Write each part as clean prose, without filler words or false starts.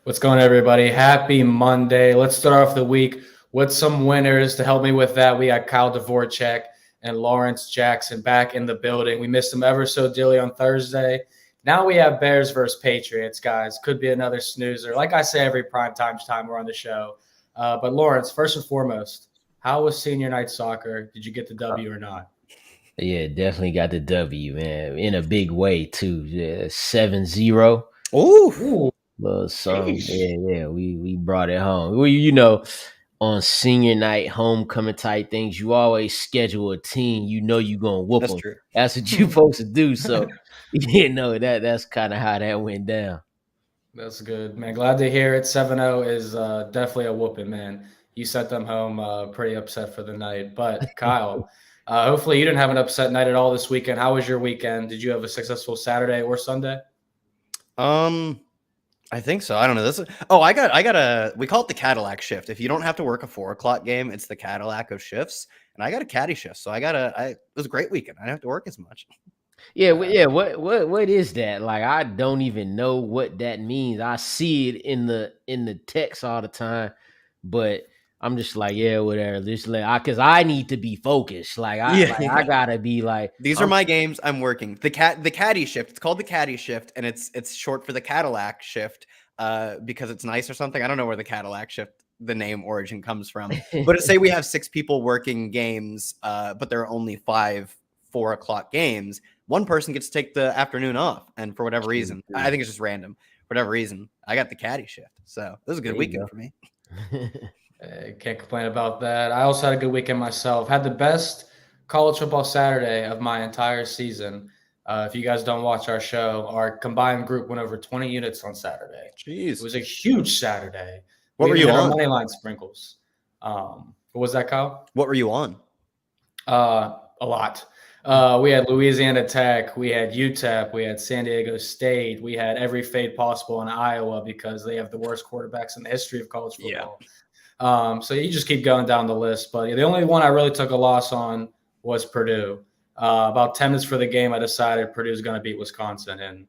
What's going on, everybody? Happy Monday. Let's start off the week with some winners. To help me with that, we got Kyle Dvorchak and Lawrence Jackson back in the building. We missed them ever so dearly on Thursday. Now we have Bears versus Patriots, guys. Could be another snoozer. Like I say every prime time we're on the show. But Lawrence, first and foremost, how was senior night soccer? Did you get the W or not? Yeah, definitely got the W, man, in a big way too. Yeah, 7-0. Ooh, Well, so sheesh. yeah, we brought it home. Well, on senior night, homecoming type things, you always schedule a team. You gonna whoop That's them. true. That's what you supposed to do. So that's kind of how that went down. That's good, man. Glad to hear it. 7-0 is definitely a whooping, man. You sent them home pretty upset for the night. But, Kyle, hopefully you didn't have an upset night at all this weekend. How was your weekend? Did you have a successful Saturday or Sunday? I think so. I don't know. We call it the Cadillac shift. If you don't have to work a 4 o'clock game, it's the Cadillac of shifts. And I got a caddy shift. So it was a great weekend. I didn't have to work as much. Yeah. What is that? Like, I don't even know what that means. I see it in the text all the time, but I'm just like, yeah, whatever. Just because I need to be focused. I gotta be like, These are my games. I'm working. The caddy shift. It's called the caddy shift, and it's short for the Cadillac shift, because it's nice or something. I don't know where the Cadillac shift, the name origin comes from. But say we have 6 people working games, but there are only 5 4 o'clock games. One person gets to take the afternoon off, and for whatever reason, I think it's just random. For whatever reason, I got the caddy shift. So it was a good weekend for me. Can't complain about that. I also had a good weekend myself. Had the best college football Saturday of my entire season. If you guys don't watch our show, our combined group went over 20 units on Saturday. Jeez. It was a huge Saturday. What were you on? Money line sprinkles. What was that, Kyle? What were you on? A lot. We had Louisiana Tech, we had UTEP, we had San Diego State, we had every fade possible in Iowa because they have the worst quarterbacks in the history of college football. Yeah. So you just keep going down the list. But the only one I really took a loss on was Purdue. About 10 minutes for the game, I decided Purdue's going to beat Wisconsin, and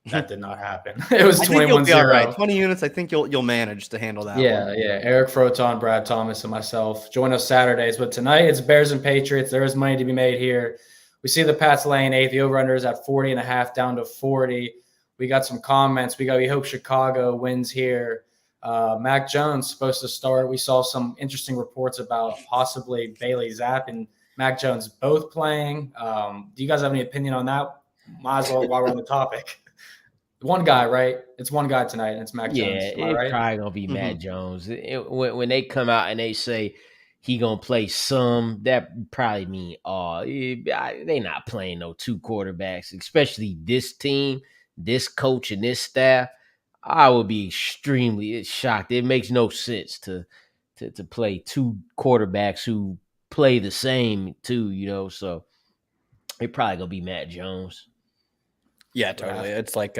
that did not happen. It was 21-0. All right. 20 units, I think you'll manage to handle that. Yeah. Eric Froton, Brad Thomas, and myself join us Saturdays. But tonight it's Bears and Patriots. There is money to be made here. We see the Pats laying 8. The over-under is at 40.5 down to 40. We got some comments. We hope Chicago wins here. Mac Jones supposed to start. We saw some interesting reports about possibly Bailey Zapp and Mac Jones both playing. Do you guys have any opinion on that? Might as well while we're on the topic. One guy, right? It's one guy tonight, and it's Mac Jones. Yeah, it's probably gonna be Mac Jones. When they come out and they say he gonna play some, that probably mean they not playing no 2 quarterbacks, especially this team, this coach, and this staff. I would be extremely shocked. It makes no sense to play 2 quarterbacks who play the same too. So it probably gonna be Mac Jones. Yeah, totally. It's like,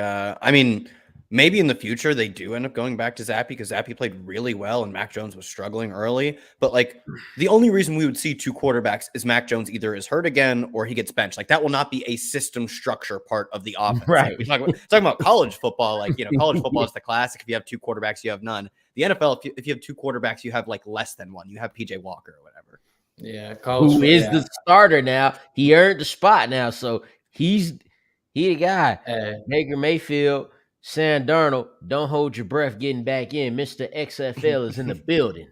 maybe in the future they do end up going back to Zappy because Zappy played really well and Mac Jones was struggling early. But like the only reason we would see 2 quarterbacks is Mac Jones either is hurt again or he gets benched. Like that will not be a system structure part of the offense. Right. Like, talking about college football. Like, college football is the classic. If you have 2 quarterbacks, you have none. The NFL, if you have 2 quarterbacks, you have like less than one. You have PJ Walker or whatever. Yeah. Who is the starter now? He earned the spot now. So he the guy. Baker Mayfield, Sam Darnold, don't hold your breath getting back in. Mr. XFL is in the building.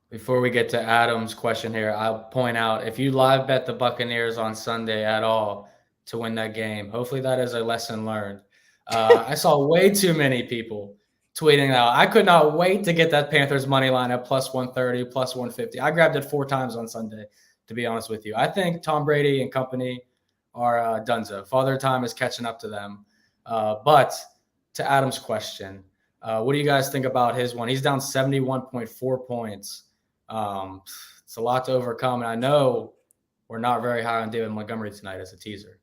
Before we get to Adam's question here, I'll point out if you live bet the Buccaneers on Sunday at all to win that game, hopefully that is a lesson learned. I saw way too many people tweeting out. I could not wait to get that Panthers money line at plus 130, plus 150. I grabbed it 4 times on Sunday, to be honest with you. I think Tom Brady and company are donezo. Father Time is catching up to them. But to Adam's question, what do you guys think about his one? He's down 71.4 points. It's a lot to overcome. And I know we're not very high on David Montgomery tonight as a teaser.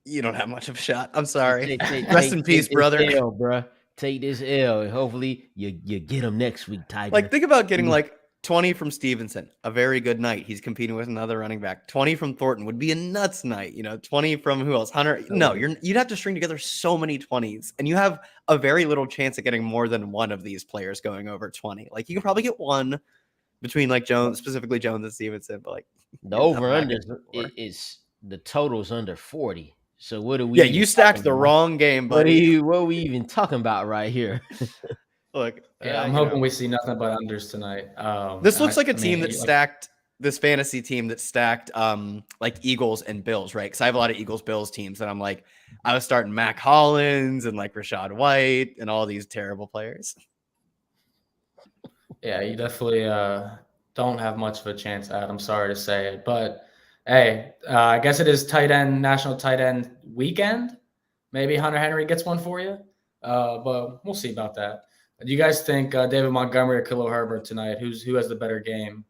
You don't have much of a shot. I'm sorry. Rest in peace, brother. L, bro. Take this L, and hopefully you get him next week, Tiger. Like, think about getting like 20 from Stevenson, a very good night. He's competing with another running back. 20 from Thornton would be a nuts night. 20 from who else? Hunter. No, you'd have to string together so many 20s, and you have a very little chance at getting more than one of these players going over 20. Like, you can probably get one between like Jones, specifically Jones and Stevenson, but like the over under is the total's under 40. So what do we? Yeah, you stacked the wrong game, buddy. What are we even talking about right here? Look, I'm hoping we see nothing but unders tonight. This looks like a team that stacked this fantasy team that stacked like Eagles and Bills, right? Because I have a lot of Eagles Bills teams, and I'm like, I was starting Mac Hollins and like Rashad White and all these terrible players. Yeah, you definitely don't have much of a chance, Ad. I'm sorry to say it, but hey, I guess it is National Tight End Weekend. Maybe Hunter Henry gets one for you, but we'll see about that. Do you guys think David Montgomery or Khalil Herbert tonight? Who has the better game?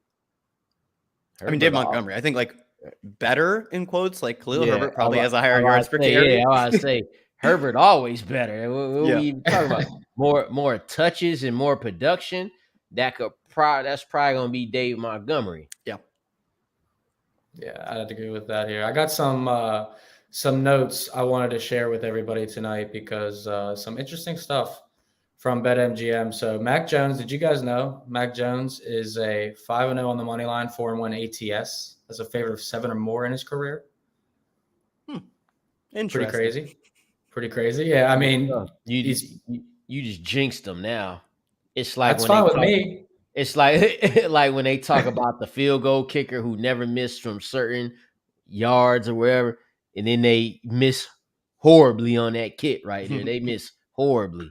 I mean, David Montgomery. I think like better in quotes. Like Khalil Herbert probably has a higher yards per carry. Yeah, I say Herbert always better. What we even talking about? More touches and more production. That's probably gonna be David Montgomery. Yeah, I'd agree with that here. I got some notes I wanted to share with everybody tonight because some interesting stuff from BetMGM. So Mac Jones, did you guys know Mac Jones is a 5-0 on the money line, 4-1 ATS, has a favorite of 7 or more in his career? Interesting. Pretty crazy. Yeah, I mean, you just jinxed him now. It's like that's fine with me. It's like when they talk about the field goal kicker who never missed from certain yards or wherever, and then they miss horribly on that kick right there. They miss horribly.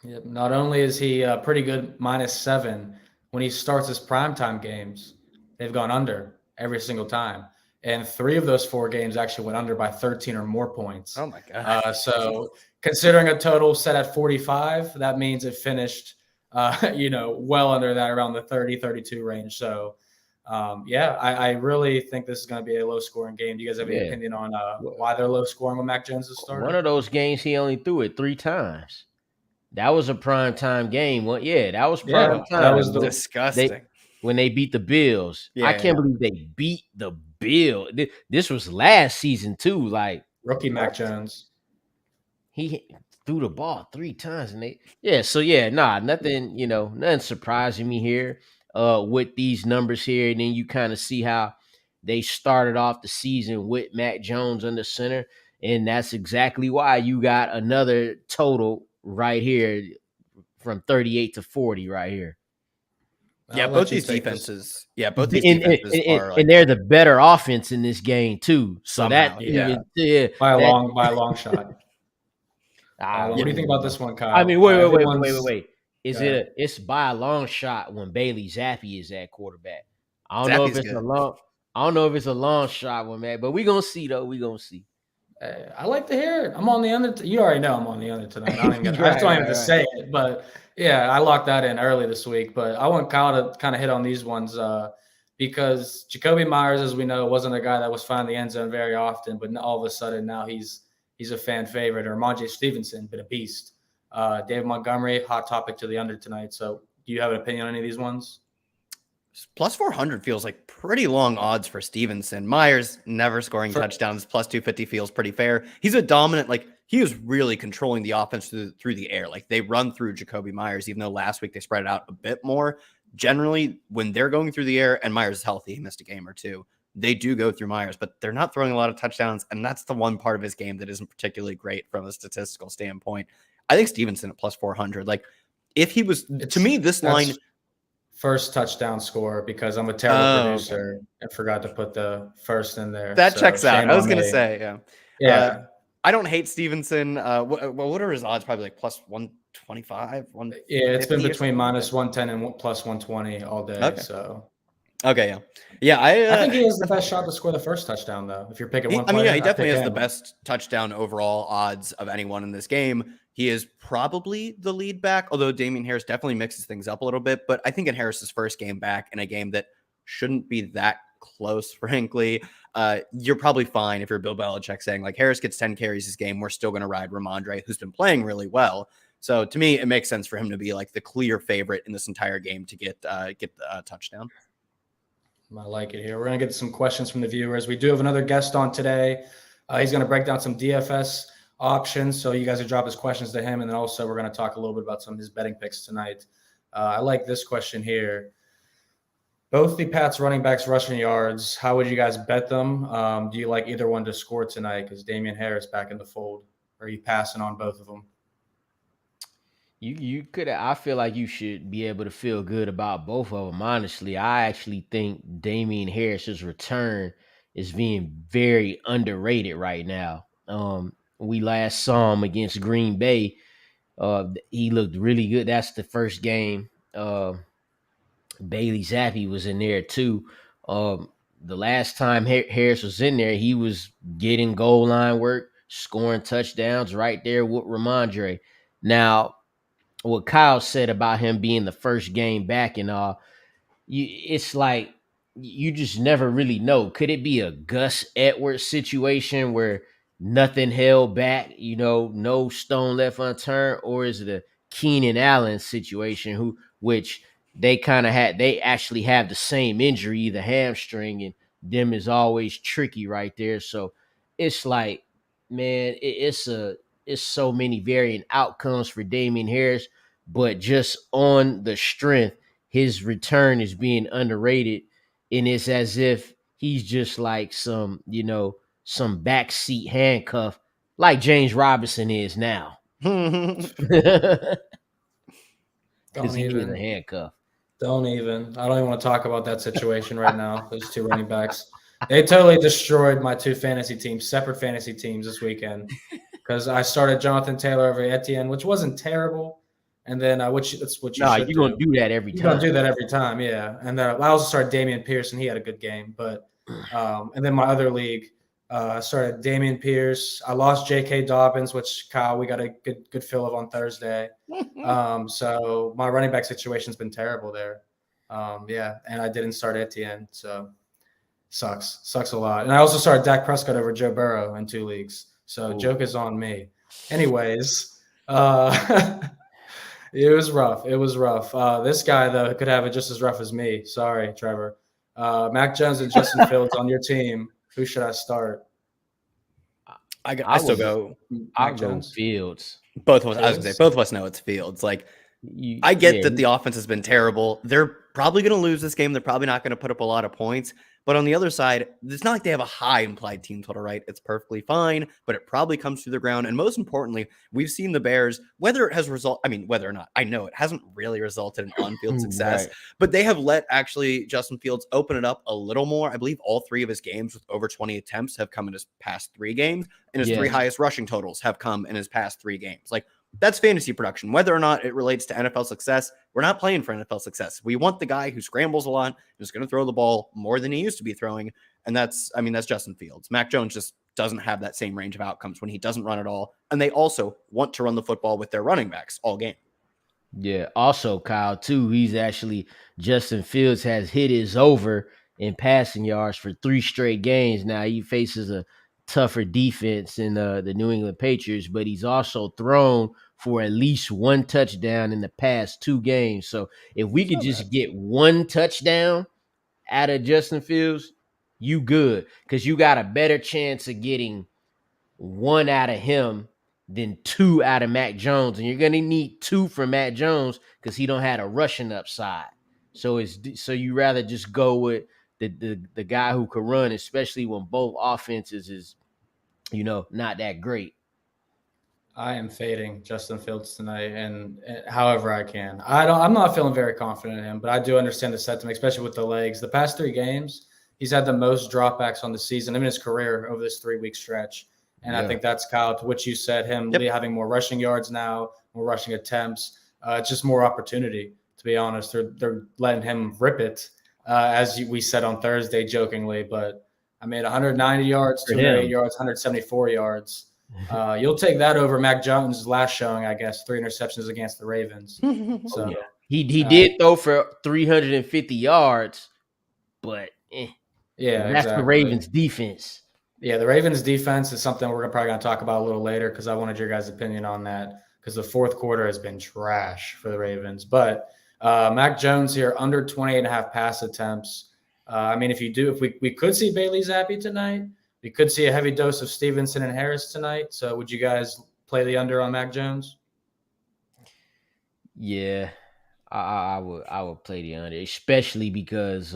Yeah, not only is he pretty good -7, when he starts his primetime games, they've gone under every single time. And 3 of those 4 games actually went under by 13 or more points. Oh, my God. So considering a total set at 45, that means it finished, well under that, around the 30, 32 range. So, I really think this is going to be a low-scoring game. Do you guys have any opinion on why they're low-scoring when Mac Jones is starting? One of those games, he only threw it 3 times. That was a primetime game. Well, that was prime time. That was disgusting. When they beat the Bills. I can't believe they beat the Bills. This was last season too. Like rookie Mac Jones. He threw the ball 3 times and nothing surprising me here with these numbers here. And then you kind of see how they started off the season with Mac Jones under center. And that's exactly why you got another total right here from 38 to 40 right here. Yeah, both these defenses. Yeah, both these defenses are like, and they're the better offense in this game too. So somehow, by a long shot. What do you think about this one, Kyle? I mean, wait. It's by a long shot when Bailey Zappi is at quarterback. I don't know if it's a long shot when Mac, but we're gonna see though. We're gonna see. I like to hear it. I'm on the under. You already know I'm on the under tonight. I don't even have to say it, but yeah, I locked that in early this week. But I want Kyle to kind of hit on these ones because Jacoby Myers, as we know, wasn't a guy that was finding the end zone very often, but all of a sudden now he's a fan favorite. Or Ramondre Stevenson, been a beast. David Montgomery, hot topic to the under tonight. So do you have an opinion on any of these ones? Plus 400 feels like pretty long odds for Stevenson. Myers never scoring touchdowns. Plus 250 feels pretty fair. He's a dominant, he is really controlling the offense through the air. Like they run through Jacoby Myers, even though last week they spread it out a bit more. Generally, when they're going through the air and Myers is healthy, he missed a game or 2. They do go through Myers, but they're not throwing a lot of touchdowns. And that's the one part of his game that isn't particularly great from a statistical standpoint. I think Stevenson at plus 400, if he was, to me, this line. First touchdown score because I'm a terrible producer and forgot to put the first in there. That checks out. I was going to say, yeah. I don't hate Stevenson. What are his odds? Probably like plus 125. Yeah, it's been between minus 110 and plus 120 all day. Okay. So. Okay, yeah. I think he has the best shot to score the first touchdown, though. If you're picking one player, he definitely has the best touchdown overall odds of anyone in this game. He is probably the lead back, although Damian Harris definitely mixes things up a little bit. But I think in Harris's first game back, in a game that shouldn't be that close, frankly, you're probably fine if you're Bill Belichick saying, Harris gets 10 carries this game. We're still going to ride Ramondre, who's been playing really well. So to me, it makes sense for him to be like the clear favorite in this entire game to get the touchdown. I like it here. We're going to get some questions from the viewers. We do have another guest on today. He's going to break down some DFS options. So you guys can drop his questions to him. And then also we're going to talk a little bit about some of his betting picks tonight. I like this question here. Both the Pats running backs rushing yards, how would you guys bet them? Do you like either one to score tonight? Because Damian Harris back in the fold. Or are you passing on both of them? You could. I feel like you should be able to feel good about both of them. Honestly, I actually think Damian Harris's return is being very underrated right now. We last saw him against Green Bay. He looked really good. That's the first game. Bailey Zappi was in there too. The last time Harris was in there, he was getting goal line work, scoring touchdowns right there with Ramondre. Now, what Kyle said about him being the first game back and all, it's like you just never really know. Could it be a Gus Edwards situation where nothing held back, no stone left unturned, or is it a Keenan Allen situation which they actually have the same injury, either hamstring, and them is always tricky right there. So it's like, man, it's so many varying outcomes for Damian Harris, but just on the strength, his return is being underrated, and it's as if he's just like some backseat handcuff, like James Robinson is now. Because he is a handcuff. Don't even. I don't even want to talk about that situation right now. Those two running backs. They totally destroyed my two fantasy teams, separate fantasy teams this weekend, because I started Jonathan Taylor over Etienne, which wasn't terrible. And then that's what you should do. You're going to do that every time. You're going to do that every time, yeah. And then I also started Damian Pierce, and he had a good game. But and then my other league, I started Damian Pierce. I lost J.K. Dobbins, which, Kyle, we got a good feel of on Thursday. So my running back situation's been terrible there. And I didn't start Etienne, so sucks a lot. And I also started Dak Prescott over Joe Burrow in 2 leagues. So joke is on me. Anyways, it was rough. This guy, though, could have it just as rough as me. Sorry, Trevor. Mac Jones and Justin Fields on your team. Who should I start? I still go. I'll go Fields. Both of us. I was gonna say both of us know it's Fields. Like, I get that the offense has been terrible. They're probably going to lose this game. They're probably not going to put up a lot of points. But on the other side, it's not like they have a high implied team total, right? It's perfectly fine, but it probably comes through the ground. And most importantly, we've seen the Bears, whether or not, I know it hasn't really resulted in on-field success, right, but they have let actually Justin Fields open it up a little more. I believe all 3 of his games with over 20 attempts have come in his past 3 games, and his 3 highest rushing totals have come in his past 3 games. Like, that's fantasy production. Whether or not it relates to NFL success, we're not playing for NFL success. We want the guy who scrambles a lot, who's going to throw the ball more than he used to be throwing. And that's Justin Fields. Mac Jones just doesn't have that same range of outcomes when he doesn't run at all. And they also want to run the football with their running backs all game. Yeah. Also, Kyle, too, Justin Fields has hit his over in passing yards for 3 straight games. Now he faces a tougher defense in the New England Patriots, but he's also thrown for at least 1 touchdown in the past 2 games. So if we could just get 1 touchdown out of Justin Fields, you good, because you got a better chance of getting 1 out of him than 2 out of Mac Jones, and you're gonna need 2 from Mac Jones because he don't have a rushing upside. So you rather just go with the guy who can run, especially when both offenses is not that great. I am fading Justin Fields tonight, and however I can. I'm not feeling very confident in him, but I do understand the sentiment, especially with the legs. The past 3 games, he's had the most dropbacks on the season in his career over this 3-week stretch. And I think that's, Kyle, to what you said, him having more rushing yards now, more rushing attempts. It's just more opportunity, to be honest. They're letting him rip it, as we said on Thursday jokingly. But I made 190 yards, 208 yards, 174 yards. You'll take that over Mac Jones' last showing, I guess, 3 interceptions against the Ravens. So he did throw for 350 yards, but that's exactly the Ravens' defense. Yeah, the Ravens' defense is something we're probably going to talk about a little later, because I wanted your guys' opinion on that. because the fourth quarter has been trash for the Ravens. But Mac Jones here, under 28.5 pass attempts. I mean, if we could see Bailey Zappi tonight, we could see a heavy dose of Stevenson and Harris tonight. So would you guys play the under on Mac Jones? Yeah, I would play the under, especially because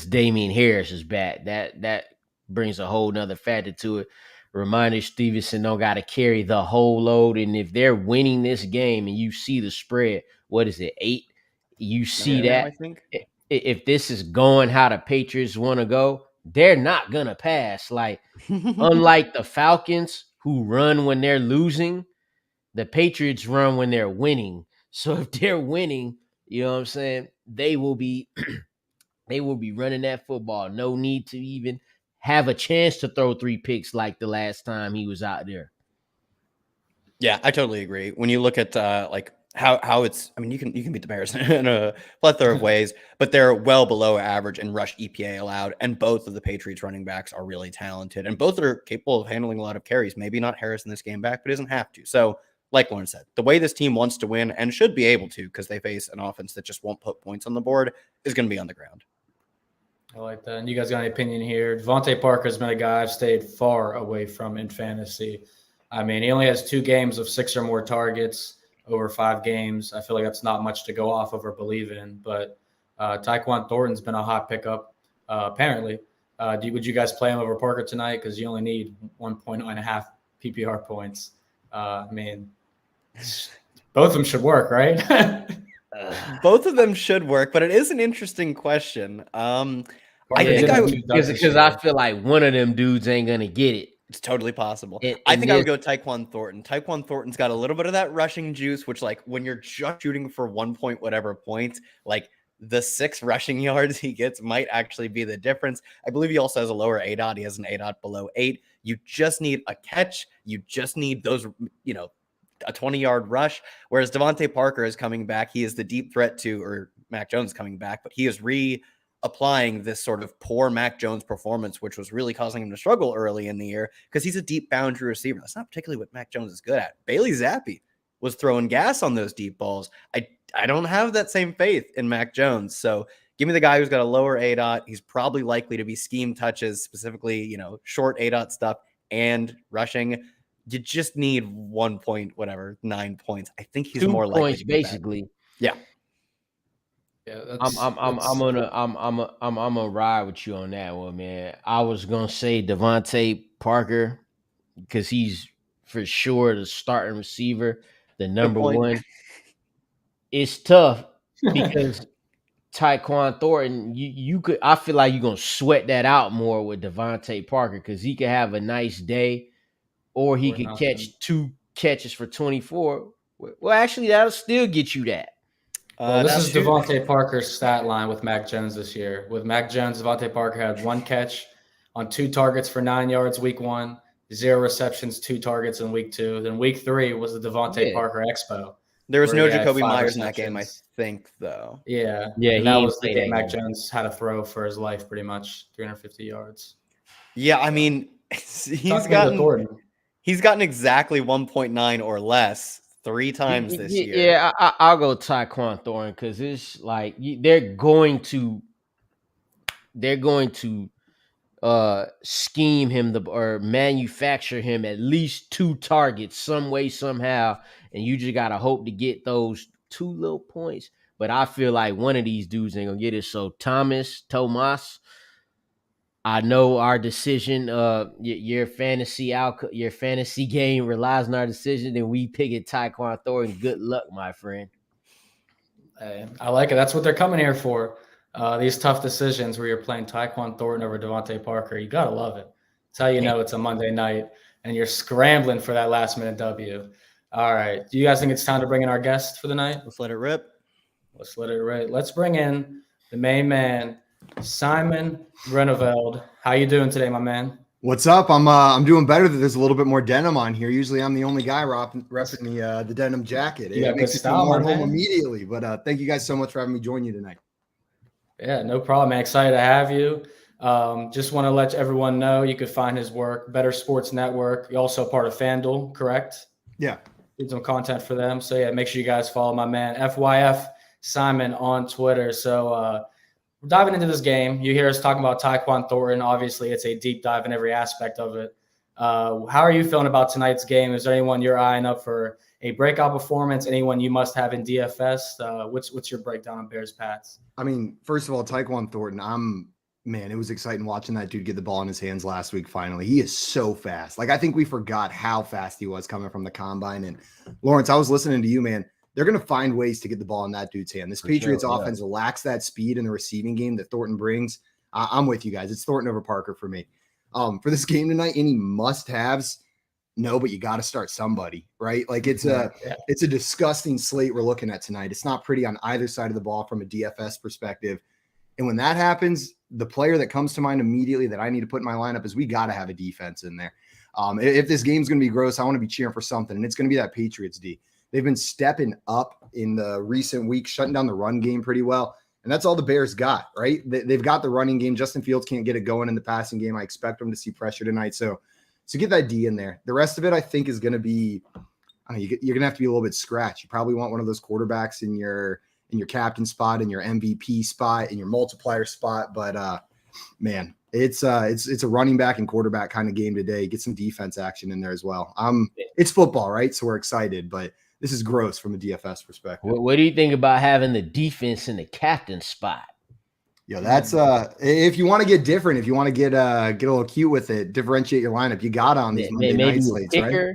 Damian Harris is back. That brings a whole nother factor to it. Reminder: Stevenson don't got to carry the whole load, and if they're winning this game, and you see the spread, what is it, 8? You see that. I think if this is going how the Patriots want to go, they're not gonna pass. Like, unlike the Falcons who run when they're losing, the Patriots run when they're winning. So if they're winning, you know what I'm saying, they will be running that football. No need to even have a chance to throw 3 picks like the last time he was out there. Yeah, I totally agree. When you look at like how it's, I mean, you can beat the Bears in a plethora of ways, but they're well below average in rush EPA allowed, and both of the Patriots running backs are really talented, and both are capable of handling a lot of carries. Maybe not Harris in this game back, but he doesn't have to. So, like Lauren said, the way this team wants to win and should be able to, because they face an offense that just won't put points on the board, is going to be on the ground. I like that. And you guys got any opinion here? Devontae Parker's been a guy I've stayed far away from in fantasy. I mean, he only has 2 games of 6 or more targets over 5 games. I feel like that's not much to go off of or believe in. But Tyquan Thornton's been a hot pickup, apparently. Would you guys play him over Parker tonight? Because you only need 1.5 PPR points. I mean, both of them should work, right? Both of them should work, but it is an interesting question. I think because I feel like one of them dudes ain't gonna get it. It's totally possible. I think I would go Tyquan Thornton. Tyquan Thornton's got a little bit of that rushing juice, which, like, when you're just shooting for 1 point whatever points, like the 6 rushing yards he gets might actually be the difference. I believe he also has a lower ADOT. He has an ADOT below 8. You just need a catch. You just need those, you know, a 20-yard rush. Whereas Devontae Parker is coming back. He is the deep threat to, or Mac Jones is coming back, but he is applying this sort of poor Mac Jones performance, which was really causing him to struggle early in the year, because he's a deep boundary receiver. That's not particularly what Mac Jones is good at. Bailey Zappi was throwing gas on those deep balls. I don't have that same faith in Mac Jones. So give me the guy who's got a lower ADOT. He's probably likely to be scheme touches, specifically, you know, short ADOT stuff and rushing. You just need 9 points. I think he's 2 more likely points, to be basically. Yeah. Yeah, I'm gonna ride with you on that one, man. I was gonna say Devontae Parker because he's for sure the starting receiver, the number one. It's tough because Tyquan Thornton, I feel like you're gonna sweat that out more with Devontae Parker because he could have a nice day, or he could catch 2 catches for 24. Well, actually, that'll still get you that. Well, this is Devontae Parker's stat line with Mac Jones this year. With Mac Jones, Devontae Parker had 1 catch on 2 targets for 9 yards week 1, 0 receptions, 2 targets in week 2. Then week 3 was the Devontae Parker Expo. There was no Jacoby Myers in that game, I think, though. Yeah. Yeah, and that was the game Mac Jones had to throw for his life, pretty much, 350 yards. Yeah, I mean, he's gotten exactly 1.9 or less 3 times this year. Yeah, I'll go Tyquan Thornton because it's like they're going to scheme him or manufacture him at least 2 targets some way, somehow, and you just gotta hope to get those 2 little points. But I feel like one of these dudes ain't gonna get it. So Tomas, I know our decision, your fantasy game relies on our decision, and we pick it Tyquan Thornton. Good luck, my friend. Hey, I like it. That's what they're coming here for. These tough decisions where you're playing Tyquan Thornton over Devontae Parker. You gotta love it. It's how you know it's a Monday night and you're scrambling for that last minute W. All right. Do you guys think it's time to bring in our guest for the night? Let's let it rip. Let's bring in the main man, Simon Greneveld. How you doing today, my man? What's up? I'm doing better that there's a little bit more denim on here. Usually I'm the only guy repping the denim jacket. It makes it feel more at home immediately. But thank you guys so much for having me join you tonight. Yeah, no problem, man. Excited to have you. Just want to let everyone know you could find his work, Better Sports Network. You're also part of FanDuel, correct? Yeah. do some content for them. So yeah, make sure you guys follow my man FYF Simon on Twitter. So we're diving into this game. You hear us talking about Tyquan Thornton. Obviously, it's a deep dive in every aspect of it. How are you feeling about tonight's game? Is there anyone you're eyeing up for a breakout performance? Anyone you must have in DFS? What's your breakdown on Bears Pats? I mean, first of all, Tyquan Thornton, man, it was exciting watching that dude get the ball in his hands last week. Finally, he is so fast. Like, I think we forgot how fast he was coming from the combine. And Lawrence, I was listening to you, man. They're going to find ways to get the ball in that dude's hand. This Patriots offense lacks that speed in the receiving game that Thornton brings. I'm with you guys. It's Thornton over Parker for me. For this game tonight, any must-haves? No, but you got to start somebody, right? Like, it's a disgusting slate we're looking at tonight. It's not pretty on either side of the ball from a DFS perspective. And when that happens, the player that comes to mind immediately that I need to put in my lineup is we got to have a defense in there. If this game's going to be gross, I want to be cheering for something, and it's going to be that Patriots D. They've been stepping up in the recent weeks, shutting down the run game pretty well. And that's all the Bears got, right? They've got the running game. Justin Fields can't get it going in the passing game. I expect them to see pressure tonight. So get that D in there. The rest of it, I think, is going to be, I don't know, you're going to have to be a little bit scratch. You probably want one of those quarterbacks in your captain spot, in your MVP spot, in your multiplier spot. But man, it's a running back and quarterback kind of game today. Get some defense action in there as well. It's football, right? So we're excited, but this is gross from a DFS perspective. What do you think about having the defense in the captain spot? Yeah, that's if you want to get different, if you want to get a little cute with it, differentiate your lineup. You got on these Monday night slates, right?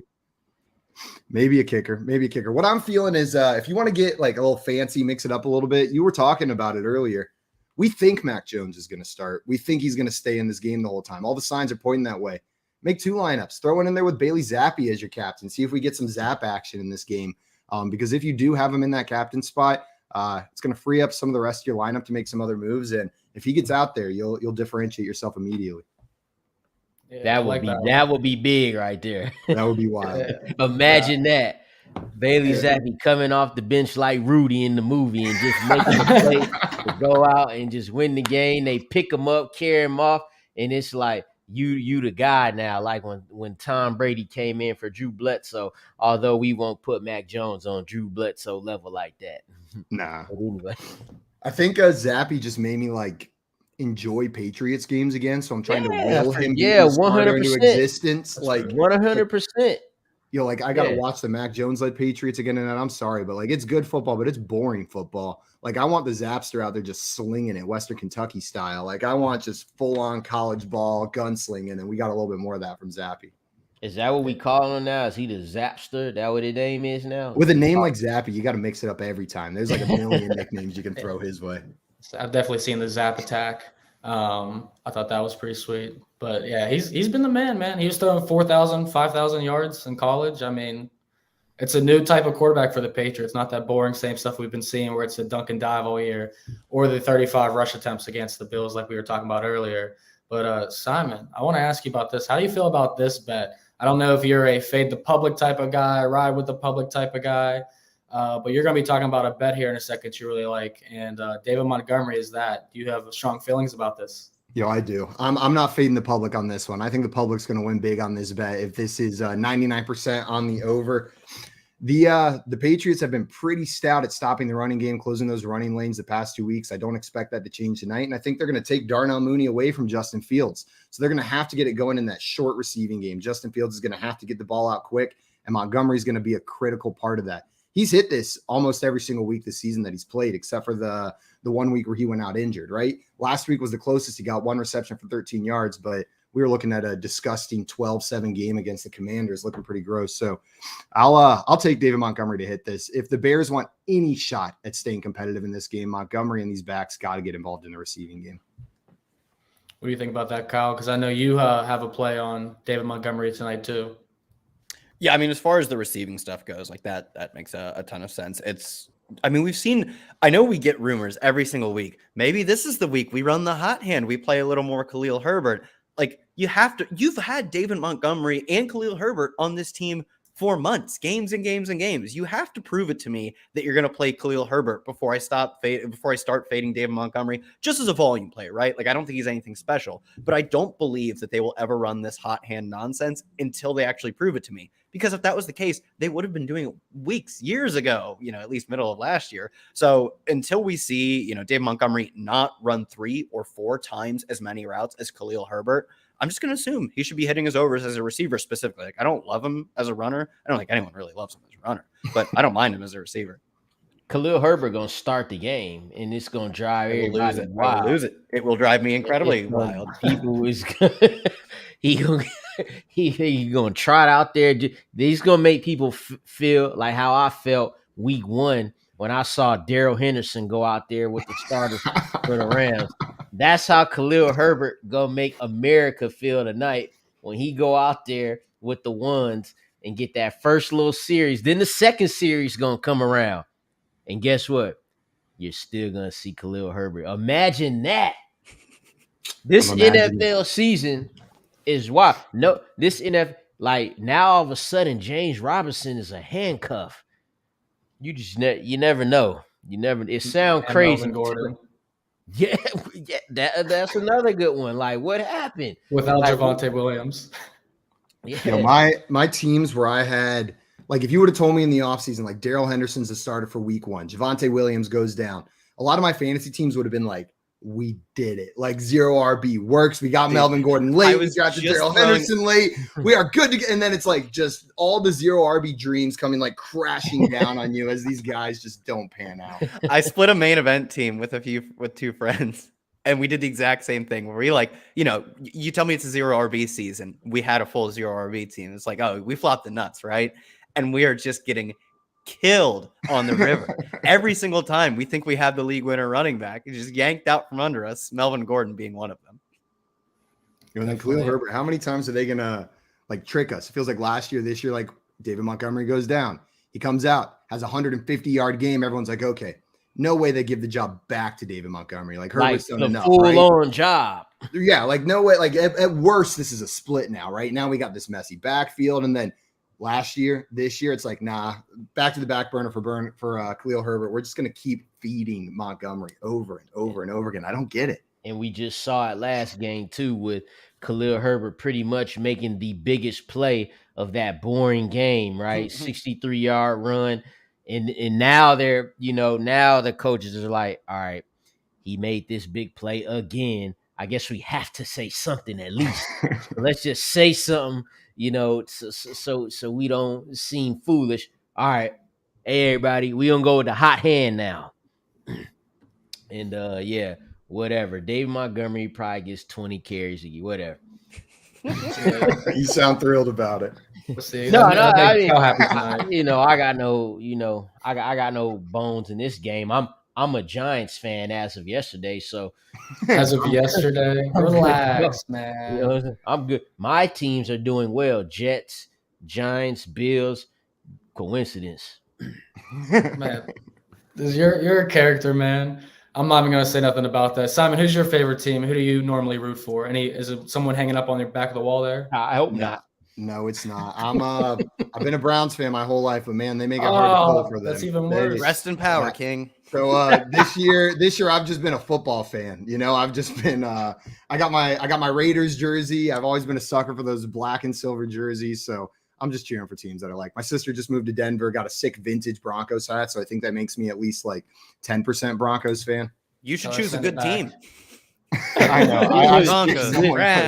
Maybe a kicker. What I'm feeling is if you want to get like a little fancy, mix it up a little bit. You were talking about it earlier. We think Mac Jones is going to start. We think he's going to stay in this game the whole time. All the signs are pointing that way. Make 2 lineups. Throw one in there with Bailey Zappi as your captain. See if we get some Zap action in this game. Because if you do have him in that captain spot, it's going to free up some of the rest of your lineup to make some other moves. And if he gets out there, you'll differentiate yourself immediately. Yeah, that would be big right there. That would be wild. Imagine that. Bailey Zappi coming off the bench like Rudy in the movie and just making a play to go out and just win the game. They pick him up, carry him off, and it's like, you the guy now, like when Tom Brady came in for Drew Bledsoe, although we won't put Mac Jones on Drew Bledsoe level like that. Nah. But anyway. I think Zappi just made me like enjoy Patriots games again, so I'm trying to will him 100% into existence. Like 100%. Like I gotta watch the Mac Jones-led Patriots again, and I'm sorry, but like it's good football, but it's boring football. Like I want the Zapster out there just slinging it, Western Kentucky style. Like I want just full-on college ball gunslinging, and we got a little bit more of that from Zappi. Is that what we call him now? Is he the Zapster? That what his name is now? With a name like Zappi, you got to mix it up every time. There's like a million nicknames you can throw his way. I've definitely seen the Zap attack. I thought that was pretty sweet. But yeah, he's been the man. He was throwing 4,000, 5,000 yards in college. I mean, it's a new type of quarterback for the Patriots, not that boring same stuff we've been seeing where it's a dunk and dive all year or the 35 rush attempts against the Bills like we were talking about earlier. But Simon, I want to ask you about this. How do you feel about this bet? I don't know if you're a fade the public type of guy, ride with the public type of guy, but you're going to be talking about a bet here in a second you really like. And David Montgomery is that. Do you have strong feelings about this? Yo, I do. I'm not fading the public on this one. I think the public's going to win big on this bet. If this is 99% on the over, the Patriots have been pretty stout at stopping the running game, closing those running lanes the past 2 weeks. I don't expect that to change tonight. And I think they're going to take Darnell Mooney away from Justin Fields. So they're going to have to get it going in that short receiving game. Justin Fields is going to have to get the ball out quick, and Montgomery's going to be a critical part of that. He's hit this almost every single week this season that he's played, except for the 1 week where he went out injured, right? Last week was the closest. He got 1 reception for 13 yards, but we were looking at a disgusting 12-7 game against the Commanders, looking pretty gross. So I'll take David Montgomery to hit this. If the Bears want any shot at staying competitive in this game, Montgomery and these backs got to get involved in the receiving game. What do you think about that, Kyle? Because I know you have a play on David Montgomery tonight too. Yeah, I mean, as far as the receiving stuff goes, like that makes a ton of sense. I know we get rumors every single week. Maybe this is the week we run the hot hand. We play a little more Khalil Herbert. Like you've had David Montgomery and Khalil Herbert on this team for months, games and games and games. You have to prove it to me that you're going to play Khalil Herbert before I start fading David Montgomery, just as a volume player, right? Like, I don't think he's anything special, but I don't believe that they will ever run this hot hand nonsense until they actually prove it to me. Because if that was the case, they would have been doing it years ago, at least middle of last year. So until we see, David Montgomery not run 3 or 4 times as many routes as Khalil Herbert, I'm just going to assume he should be hitting his overs as a receiver specifically. Like, I don't love him as a runner. I don't think anyone really loves him as a runner, but I don't mind him as a receiver. Khalil Herbert going to start the game, and it's going to drive everybody wild. Lose it. It will drive me incredibly wild. People is he going to trot out there. He's going to make people feel like how I felt week 1 when I saw Darrell Henderson go out there with the starters for the Rams. That's how Khalil Herbert gonna make America feel tonight when he go out there with the ones and get that first little series. Then the second series gonna come around, and guess what? You're still gonna see Khalil Herbert. Imagine that. This NFL season is wild. No, this NFL, like, now all of a sudden James Robinson is a handcuff. You just you never know. It sounds crazy. Yeah, that's another good one. Like, what happened without Javonte Williams? Yeah. My teams where I had, like, if you would have told me in the offseason, like, Darrell Henderson's the starter for week 1, Javonte Williams goes down, a lot of my fantasy teams would have been like, we did it. Like, 0 RB works. We got Melvin Gordon late. We got the Darrell Henderson late. We are good to get. And then it's like just all the 0 RB dreams coming like crashing down on you as these guys just don't pan out. I split a main event team with 2 friends, and we did the exact same thing where we, like, you tell me it's a 0 RB season. We had a full 0 RB team. It's like, oh, we flopped the nuts, right? And we are just getting killed on the river every single time. We think we have the league winner running back. He's just yanked out from under us, Melvin Gordon being one of them. And then Khalil Herbert, how many times are they gonna like trick us? It feels like this year, like, David Montgomery goes down, he comes out, has a 150-yard game. Everyone's like, okay, no way they give the job back to David Montgomery. Like, Herbert's done enough, right? Full-on job. Yeah, like, no way. Like, at worst, this is a split now, right? Now we got this messy backfield, and then this year, it's like, nah, back to the back burner for Khalil Herbert. We're just going to keep feeding Montgomery over and over and over again. I don't get it. And we just saw it last game too, with Khalil Herbert pretty much making the biggest play of that boring game, right? 63-yard run. And now now the coaches are like, all right, he made this big play again. I guess we have to say something at least. Let's just say something. So we don't seem foolish. All right, hey, everybody, we gonna go with the hot hand now. And whatever. David Montgomery probably gets 20 carries a year, whatever. You sound thrilled about it. We'll see. No, I mean, happy tonight. I got no bones in this game. I'm a Giants fan as of yesterday, so as of yesterday, relax, man. I'm good. My teams are doing well. Jets, Giants, Bills. Coincidence. Man, you're a character, man. I'm not even gonna say nothing about that. Simon, who's your favorite team? Who do you normally root for? Is it someone hanging up on your back of the wall there? I hope not. No, it's not. I've been a Browns fan my whole life, but man, they make it hard to pull for them. That's even worse. Rest in power, King. So this year I've just been a football fan. I've just been I got my Raiders jersey. I've always been a sucker for those black and silver jerseys. So I'm just cheering for teams that are like, my sister just moved to Denver, got a sick vintage Broncos hat. So I think that makes me at least like 10% Broncos fan. You should choose a good team. I know.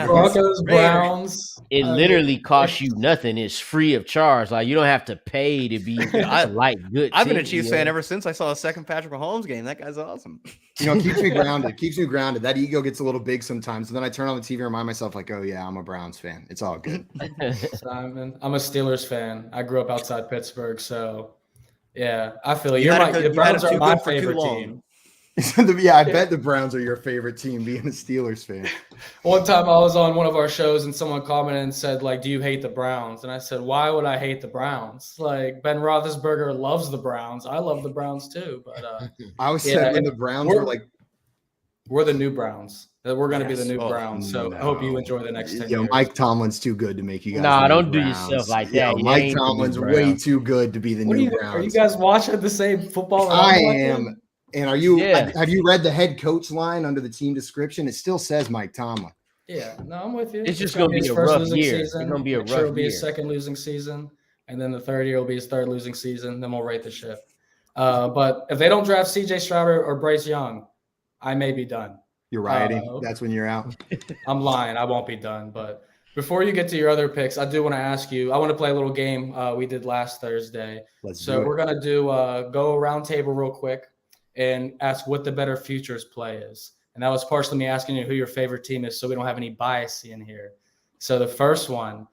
Broncos, Browns. It literally costs you nothing. It's free of charge. Like, you don't have to pay to be like good. I've been a Chiefs fan ever since I saw a second Patrick Mahomes game. That guy's awesome. It keeps me grounded. Keeps me grounded. That ego gets a little big sometimes. And then I turn on the TV and remind myself, like, oh yeah, I'm a Browns fan. It's all good. Simon, I'm a Steelers fan. I grew up outside Pittsburgh, so yeah, I feel like the the Browns are my favorite team. Yeah, I bet the Browns are your favorite team, being a Steelers fan. One time I was on one of our shows and someone commented and said, like, do you hate the Browns? And I said, why would I hate the Browns? Like, Ben Roethlisberger loves the Browns. I love the Browns too. But I always said when the Browns were like, We're the new Browns. We're going to be the Yes. new Oh, Browns. So I hope you enjoy the next 10 years. Mike Tomlin's too good to make you guys. Nah, the new don't do Browns. yourself like that. Mike Tomlin's way too good to be the new Browns. Are you guys watching the same football? I am. And are you? Yeah. Have you read the head coach line under the team description? It still says Mike Tomlin. Yeah, no, I'm with you. It's just going to be a rough year. It's going to be a rough year. It'll be his second losing season, and then the third year will be his third losing season. Then we'll rate the ship. But if they don't draft C.J. Stroud or Bryce Young, I may be done. You're rioting. That's when you're out. I'm lying. I won't be done. But before you get to your other picks, I do want to ask you. I want to play a little game we did last Thursday. We're gonna do go around table real quick and ask what the better futures play is. And that was partially me asking you who your favorite team is, so we don't have any bias in here. So the first one,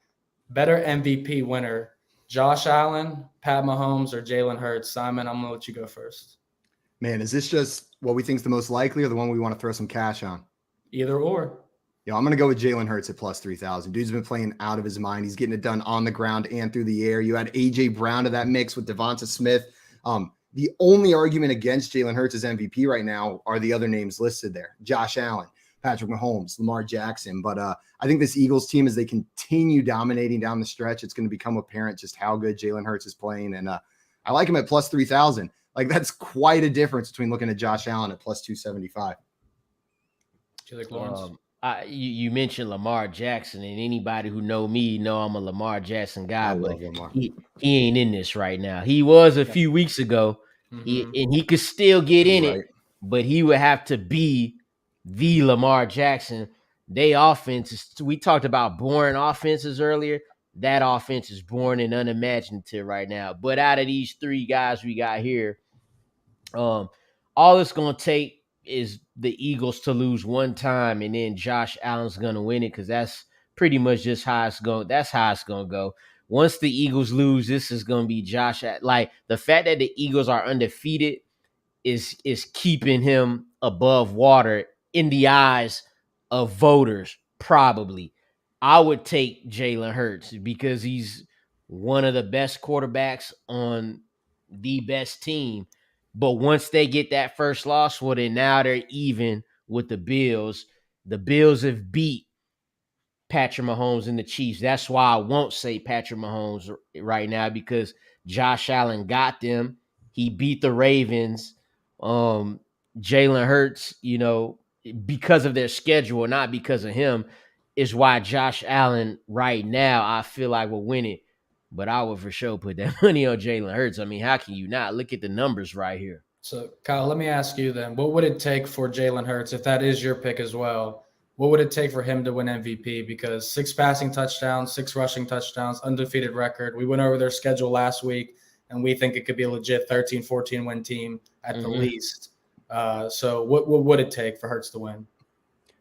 better MVP winner, Josh Allen, Pat Mahomes, or Jalen Hurts. Simon, I'm gonna let you go first. Man, is this just what we think is the most likely, or the one we want to throw some cash on? Either or. I'm going to go with Jalen Hurts at plus 3,000. Dude's been playing out of his mind. He's getting it done on the ground and through the air. You had A.J. Brown to that mix with Devonta Smith. The only argument against Jalen Hurts as MVP right now are the other names listed there. Josh Allen, Patrick Mahomes, Lamar Jackson. But I think this Eagles team, as they continue dominating down the stretch, it's going to become apparent just how good Jalen Hurts is playing. And I like him at plus 3,000. Like, that's quite a difference between looking at Josh Allen at plus 275. Do you like Lawrence? You mentioned Lamar Jackson, and anybody who know me know I'm a Lamar Jackson guy, but he ain't in this right now. He was a few weeks ago, and he could still get in it, but he would have to be the Lamar Jackson. They offense, we talked about boring offenses earlier. That offense is boring and unimaginative right now. But out of these three guys we got here, all it's going to take is the Eagles to lose one time, and then Josh Allen's going to win it, because that's pretty much just how it's going. That's how it's going to go. Once the Eagles lose, this is going to be Josh. Like, the fact that the Eagles are undefeated is keeping him above water in the eyes of voters, probably. I would take Jalen Hurts because he's one of the best quarterbacks on the best team. But once they get that first loss, well, then now they're even with the Bills. The Bills have beat Patrick Mahomes and the Chiefs. That's why I won't say Patrick Mahomes right now, because Josh Allen got them. He beat the Ravens. Jalen Hurts, because of their schedule, not because of him, is why Josh Allen right now I feel like will win it. But I would for sure put that money on Jalen Hurts. I mean, how can you not? Look at the numbers right here. So, Kyle, let me ask you then, what would it take for Jalen Hurts, if that is your pick as well, what would it take for him to win MVP? Because 6 passing touchdowns, 6 rushing touchdowns, undefeated record. We went over their schedule last week, and we think it could be a legit 13, 14-win team at the least. So what would it take for Hurts to win?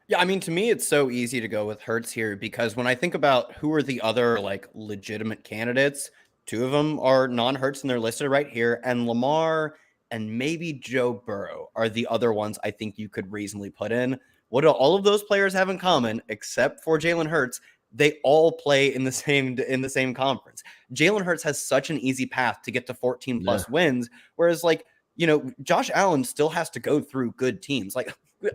Yeah, I mean, to me, it's so easy to go with Hurts here, because when I think about who are the other legitimate candidates, 2 of them are non-Hurts and they're listed right here, and Lamar and maybe Joe Burrow are the other ones I think you could reasonably put in. What do all of those players have in common, except for Jalen Hurts? They all play in the same conference. Jalen Hurts has such an easy path to get to 14 plus wins, whereas Josh Allen still has to go through good teams.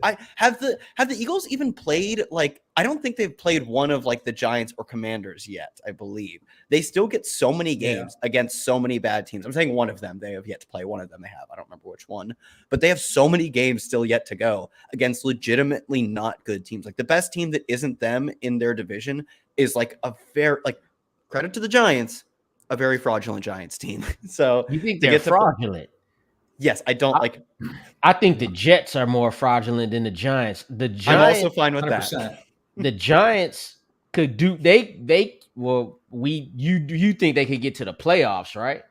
I have the Eagles even played, I don't think they've played one of the Giants or Commanders yet. I believe they still get so many games against so many bad teams. I'm saying one of them they have yet to play. One of them they have. I don't remember which one, but they have so many games still yet to go against legitimately not good teams. The best team that isn't them in their division is a fair, credit to the Giants, a very fraudulent Giants team. So you think they're fraudulent? Yes, I don't I think the Jets are more fraudulent than the Giants. The Giants, I'm also fine with 100%. that. The Giants could do you think they could get to the playoffs, right?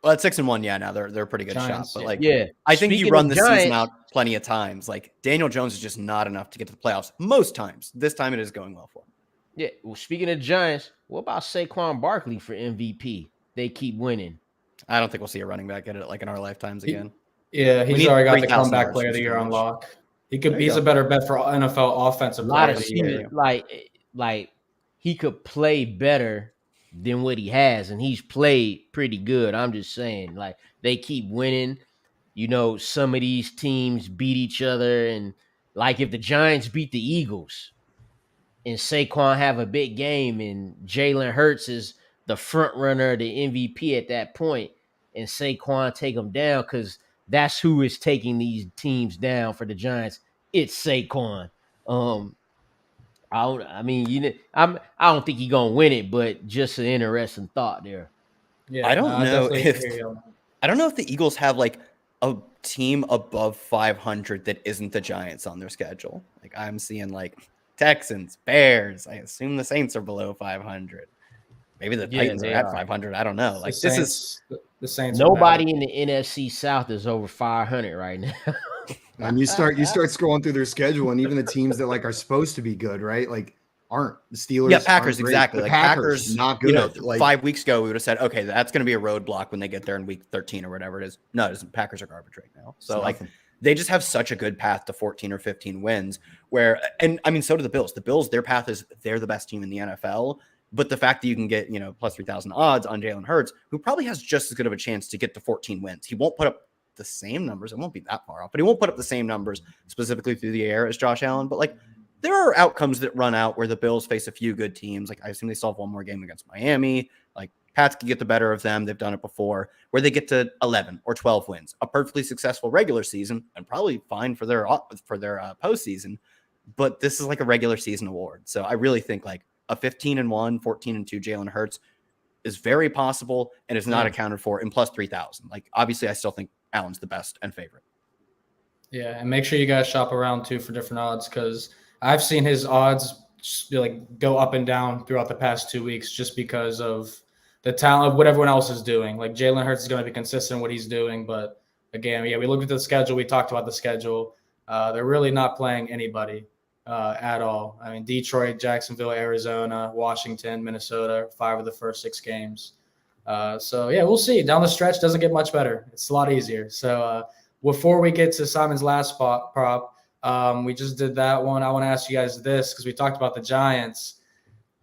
Well, at 6-1, yeah, now they're a pretty good Giants, shot. But I think you run the season out plenty of times. Daniel Jones is just not enough to get to the playoffs most times. This time it is going well for him. Yeah. Well, speaking of Giants, what about Saquon Barkley for MVP? They keep winning. I don't think we'll see a running back get it in our lifetimes again. He's already got the comeback player of the year on lock. He's a better bet for NFL offensive player of the year. He could play better than what he has, and he's played pretty good. I'm just saying, they keep winning. Some of these teams beat each other, and Like if the Giants beat the Eagles and Saquon have a big game and Jalen Hurts is the front runner, the MVP at that point, and Saquon take them down because that's who is taking these teams down for the Giants. It's Saquon. I mean, I don't think he's gonna win it, but just an interesting thought there. Yeah, I no, don't I know definitely if hear you. I don't know if the Eagles have like a team above 500 that isn't the Giants on their schedule. Like I'm seeing like Texans, Bears. I assume the Saints are below 500. Maybe the Yeah, Titans are they at are. 500. I don't know. The Like this is the Saints. Are Nobody bad. in the NFC South is over 500 right now. And you start scrolling through their schedule, and even the teams that like are supposed to be good, right? Like aren't the Steelers. yeah, Packers aren't great. exactly. The Like Packers not good. You know, like 5 weeks ago we would have said, okay, that's going to be a roadblock when they get there in week 13 or whatever it is. No, it isn't. Packers are garbage right now. So like they just have such a good path to 14 or 15 wins. Where and I mean, so do the Bills. The Bills, their path is they're the best team in the NFL. But the fact that you can get, plus 3,000 odds on Jalen Hurts, who probably has just as good of a chance to get to 14 wins. He won't put up the same numbers. It won't be that far off, but he won't put up the same numbers specifically through the air as Josh Allen. But like there are outcomes that run out where the Bills face a few good teams. Like I assume they still have one more game against Miami. Like Pats can get the better of them. They've done it before where they get to 11 or 12 wins, a perfectly successful regular season and probably fine for their postseason. But this is like a regular season award. So I really think like a 15-1, 14-2 Jalen Hurts is very possible and is not accounted for in plus 3,000. Like obviously I still think Allen's the best and favorite. Yeah, and make sure you guys shop around too for different odds because I've seen his odds like go up and down throughout the past 2 weeks just because of the talent of what everyone else is doing. Like Jalen Hurts is going to be consistent in what he's doing, but again, we looked at the schedule. We talked about the schedule. They're really not playing anybody at all. I mean, Detroit, Jacksonville, Arizona, Washington, Minnesota, 5 of the first 6 games. So yeah, we'll see. Down the stretch doesn't get much better. It's a lot easier. So before we get to Simon's last prop, we just did that one. I want to ask you guys this because we talked about the Giants.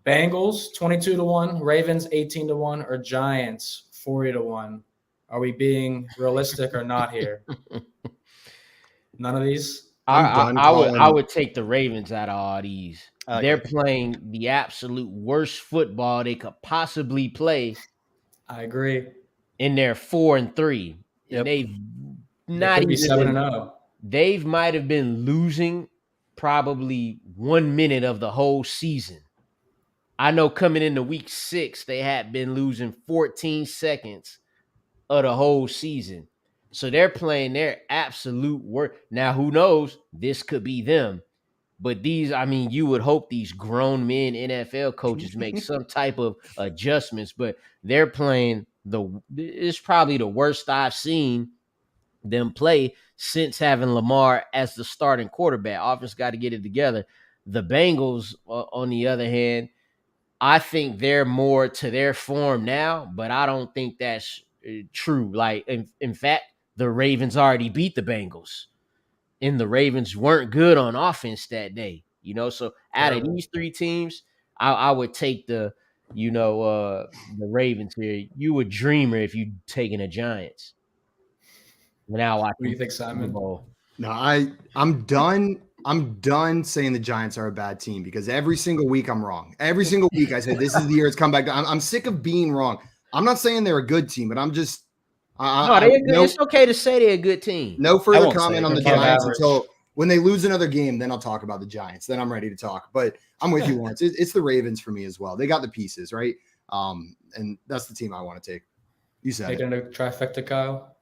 Bengals 22-1, Ravens 18-1, or Giants 40-1. Are we being realistic or not here? None of these. I would take the Ravens out of all these. They're Okay. playing the absolute worst football they could possibly play. I agree. And they're 4-3. Yep. And they've They not could be even 7-0. They might have been losing probably 1 minute of the whole season. I know coming into week 6, they had been losing 14 seconds of the whole season. So they're playing their absolute worst. Now, who knows? This could be them. But these, I mean, you would hope these grown men NFL coaches make some type of adjustments, but they're playing it's probably the worst I've seen them play since having Lamar as the starting quarterback. Offense got to get it together. The Bengals, on the other hand, I think they're more to their form now, but I don't think that's true. Like, in fact, the Ravens already beat the Bengals, and the Ravens weren't good on offense that day. So out of these 3 teams, I would take the Ravens here. You a dreamer if you taking the Giants. Now What do you think, Simon? No, I'm done. I'm done saying the Giants are a bad team because every single week I'm wrong. Every single week I say this is the year it's come back. I'm sick of being wrong. I'm not saying they're a good team, but I'm just they're good. It's okay to say they're a good team. No further comment on the Giants average. until when they lose another game. Then I'll talk about the Giants. Then I'm ready to talk. But I'm with you, Lawrence. It's the Ravens for me as well. They got the pieces, right? And that's the team I want to take. You said Taking a trifecta, Kyle.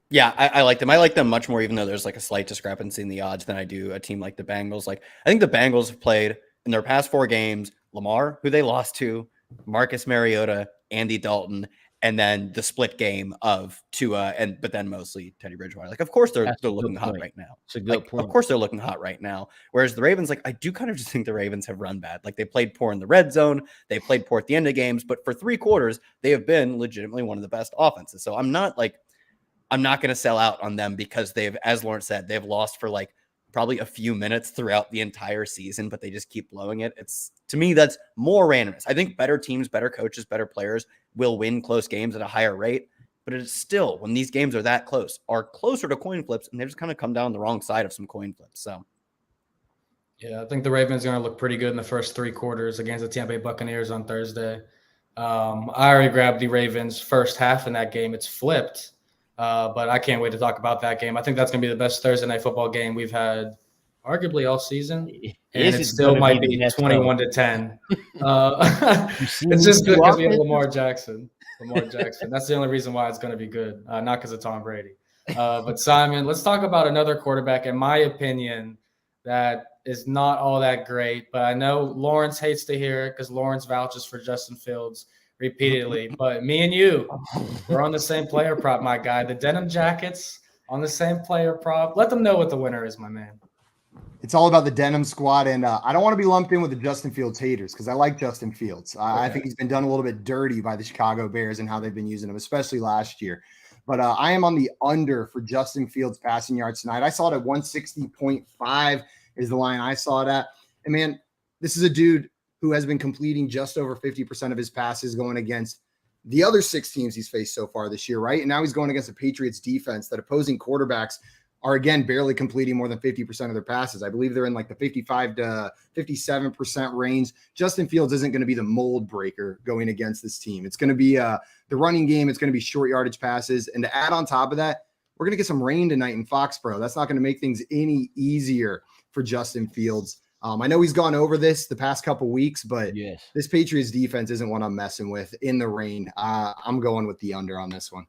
Yeah, I like them. I like them much more, even though there's like a slight discrepancy in the odds than I do a team like the Bengals. Like I think the Bengals have played in their past 4 games, Lamar, who they lost to, Marcus Mariota, Andy Dalton, and then the split game of Tua, but then mostly Teddy Bridgewater. Like, of course they're looking hot right now. It's a good point. Of course they're looking hot right now. Whereas the Ravens, like I do kind of just think the Ravens have run bad. Like they played poor in the red zone, they played poor at the end of games, but for 3 quarters they have been legitimately one of the best offenses. So I'm not going to sell out on them because they've, as Lawrence said, they've lost for like probably a few minutes throughout the entire season, but they just keep blowing it. It's, to me, that's more randomness. I think better teams, better coaches, better players will win close games at a higher rate, but it is still, when these games are that close, are closer to coin flips, and they just kind of come down the wrong side of some coin flips. So Yeah, I think the Ravens are going to look pretty good in the first 3 quarters against the Tampa Bay Buccaneers on Thursday. I already grabbed the Ravens first half in that game. It's flipped, but I can't wait to talk about that game. I think that's going to be the best Thursday night football game we've had arguably all season, and Is it it still gonna might be the be best 21-10. You see It's these just good two because we have offenses? Lamar Jackson. That's the only reason why it's going to be good, not because of Tom Brady. But Simon, let's talk about another quarterback, in my opinion, that is not all that great. But I know Lawrence hates to hear it because Lawrence vouches for Justin Fields repeatedly. But me and you, we're on the same player prop, my guy. The denim jackets on the same player prop. Let them know what the winner is, my man. It's all about the denim squad, and I don't want to be lumped in with the Justin Fields haters because I like Justin Fields. I think he's been done a little bit dirty by the Chicago Bears and how they've been using him, especially last year. But I am on the under for Justin Fields passing yards tonight. I saw it at 160.5 is the line I saw it at. And man, this is a dude who has been completing just over 50% of his passes going against the other 6 teams he's faced so far this year, right? And now he's going against the Patriots defense that opposing quarterbacks are, again, barely completing more than 50% of their passes. I believe they're in like the 55 to 57% range. Justin Fields isn't going to be the mold breaker going against this team. It's going to be the running game. It's going to be short yardage passes. And to add on top of that, we're going to get some rain tonight in Foxborough. That's not going to make things any easier for Justin Fields. I know he's gone over this the past couple weeks, but this Patriots defense isn't one I'm messing with in the rain. I'm going with the under on this one.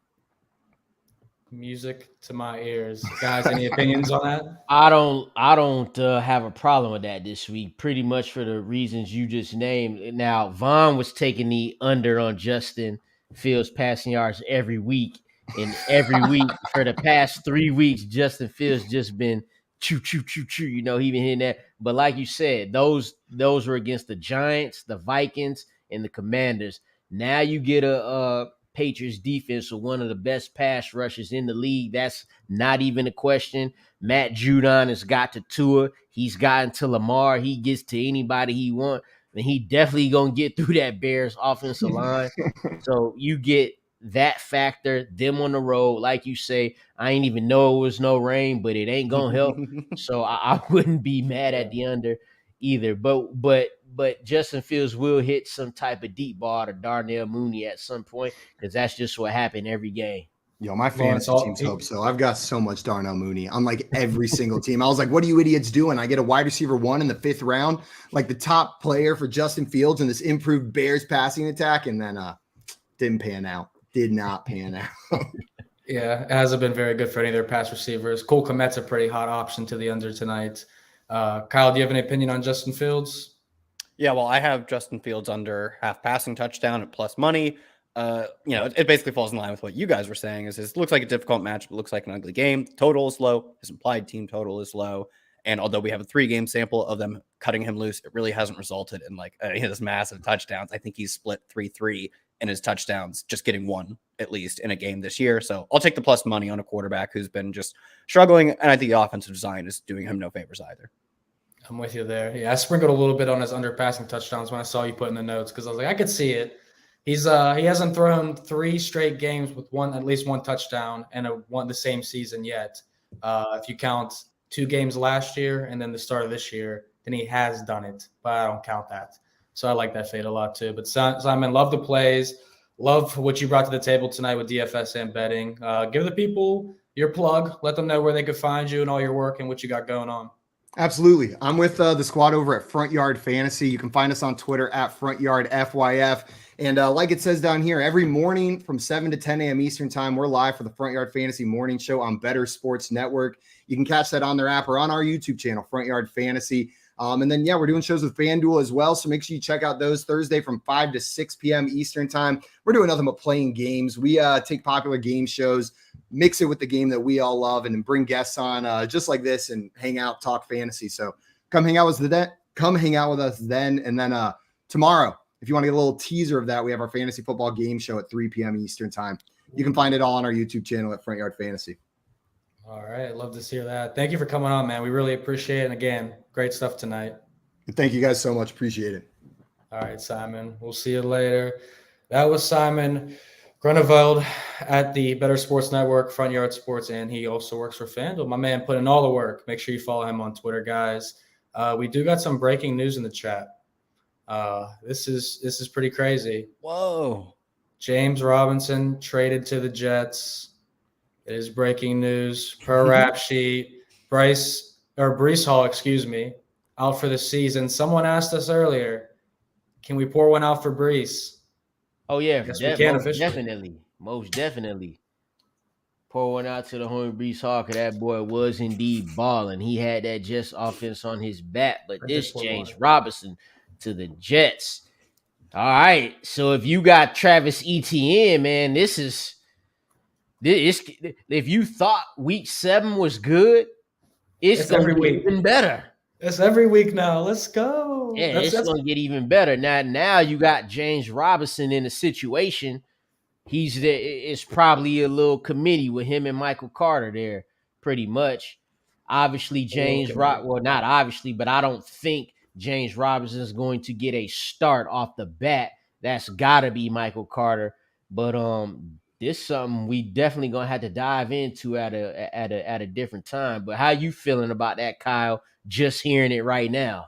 Music to my ears. Guys, any opinions on that? I don't have a problem with that this week, pretty much for the reasons you just named. Now, Vaughn was taking the under on Justin Fields passing yards every week. And every week for the past 3 weeks, Justin Fields just been choo, choo, choo, choo. You know, he been hitting that. But like you said, those were against the Giants, the Vikings, and the Commanders. Now you get a Patriots defense with one of the best pass rushers in the league. That's not even a question. Matt Judon has got to Tua. He's gotten to Lamar. He gets to anybody he wants. And he definitely going to get through that Bears offensive line. So you get that factor, them on the road. Like you say, I ain't even know it was no rain, but it ain't going to help. So I wouldn't be mad at the under either. But Justin Fields will hit some type of deep ball to Darnell Mooney at some point because that's just what happened every game. Yo, my fantasy teams hope so. I've got so much Darnell Mooney on like every single team. I was like, what are you idiots doing? I get a wide receiver 1 in the 5th round, like the top player for Justin Fields and this improved Bears passing attack. And then didn't pan out. Did not pan out. Yeah, it hasn't been very good for any of their pass receivers. Cole Kmet's a pretty hot option to the under tonight. Kyle, do you have any opinion on Justin Fields? Yeah, well, I have Justin Fields under half passing touchdown at plus money. It basically falls in line with what you guys were saying. It looks like a difficult match, but looks like an ugly game. Total is low. His implied team total is low. And although we have a 3-game sample of them cutting him loose, it really hasn't resulted in like his massive touchdowns. I think he's split 3-3 in his touchdowns, just getting 1 at least in a game this year. So I'll take the plus money on a quarterback who's been just struggling. And I think the offensive design is doing him no favors either. I'm with you there. Yeah, I sprinkled a little bit on his underpassing touchdowns when I saw you put in the notes because I was like, I could see it. He hasn't thrown 3 straight games with at least one touchdown and the same season yet. If you count 2 games last year and then the start of this year, then he has done it, but I don't count that. So I like that fade a lot too. But Simon, love the plays. Love what you brought to the table tonight with DFS and betting. Give the people your plug. Let them know where they could find you and all your work and what you got going on. Absolutely. I'm with the squad over at Front Yard Fantasy. You can find us on Twitter at FrontYardFYF. And like it says down here, every morning from 7 to 10 a.m. Eastern time, we're live for the Front Yard Fantasy Morning Show on Better Sports Network. You can catch that on their app or on our YouTube channel, Front Yard Fantasy. And then, we're doing shows with FanDuel as well. So make sure you check out those Thursday from 5 to 6 p.m. Eastern time. We're doing nothing but playing games. We take popular game shows, mix it with the game that we all love, and then bring guests on just like this and hang out, talk fantasy. So come hang out with us then. And then tomorrow, if you want to get a little teaser of that, we have our fantasy football game show at 3 p.m. Eastern time. You can find it all on our YouTube channel at Front Yard Fantasy. All right. Love to hear that. Thank you for coming on, man. We really appreciate it. And again, great stuff tonight. Thank you guys so much. Appreciate it. All right, Simon. We'll see you later. That was Simon Grunewald at the Better Sports Network, Front Yard Sports, and he also works for FanDuel. My man put in all the work. Make sure you follow him on Twitter, guys. We do got some breaking news in the chat. This is pretty crazy. Whoa. James Robinson traded to the Jets. It is breaking news per rap sheet. Breece Hall, out for the season. Someone asked us earlier, can we pour one out for Breece? Oh yeah, Yes, we can definitely. Most definitely. Pour one out to the homie Breece Hall, because that boy was indeed balling. He had that Jets offense on his back, but this James Robinson to the Jets. All right, so if you got Travis Etienne, man, this. If you thought week 7 was good, it's going to get even better. It's every week now. Let's go. Yeah, it's going to get even better. Now you got James Robinson in a situation. It's probably a little committee with him and Michael Carter there, pretty much. Obviously, not obviously, but I don't think James Robinson is going to get a start off the bat. That's got to be Michael Carter. But this is something we definitely gonna have to dive into at a different time. But how you feeling about that, Kyle? Just hearing it right now.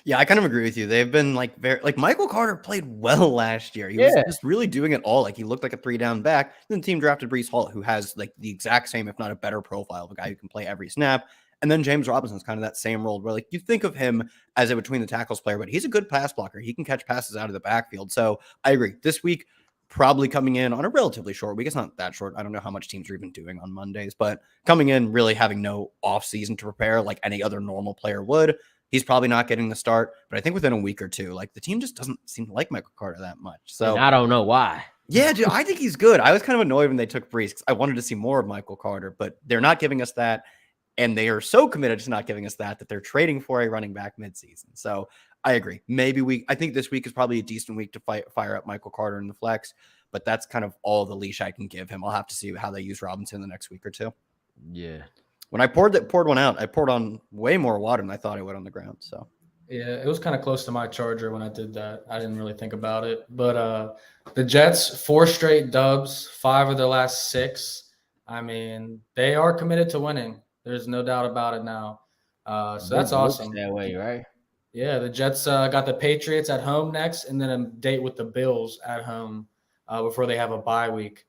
Yeah, I kind of agree with you. They've been Michael Carter played well last year. He was just really doing it all. Like, he looked like a 3-down back. Then the team drafted Breece Hall, who has like the exact same, if not a better profile of a guy who can play every snap. And then James Robinson's kind of that same role where, like, you think of him as a between the tackles player, but he's a good pass blocker. He can catch passes out of the backfield. So I agree. This week, probably coming in on a relatively short week. It's not that short. I don't know how much teams are even doing on Mondays, but coming in really having no off season to prepare like any other normal player would. He's probably not getting the start, but I think within a week or two, like, the team just doesn't seem to like Michael Carter that much. So and I don't know why. Yeah, dude, I think he's good. I was kind of annoyed when they took Breece because I wanted to see more of Michael Carter, but they're not giving us that. And they are so committed to not giving us that they're trading for a running back midseason. So I agree. I think this week is probably a decent week to fire up Michael Carter in the flex, but that's kind of all the leash I can give him. I'll have to see how they use Robinson the next week or two. Yeah. When I poured one out, I poured on way more water than I thought I would on the ground. So yeah, it was kind of close to my charger when I did that. I didn't really think about it. But the Jets, 4 straight dubs, 5 of their last 6. I mean, they are committed to winning. There's no doubt about it now. So that's awesome. That way, right? Yeah, the Jets got the Patriots at home next, and then a date with the Bills at home before they have a bye week.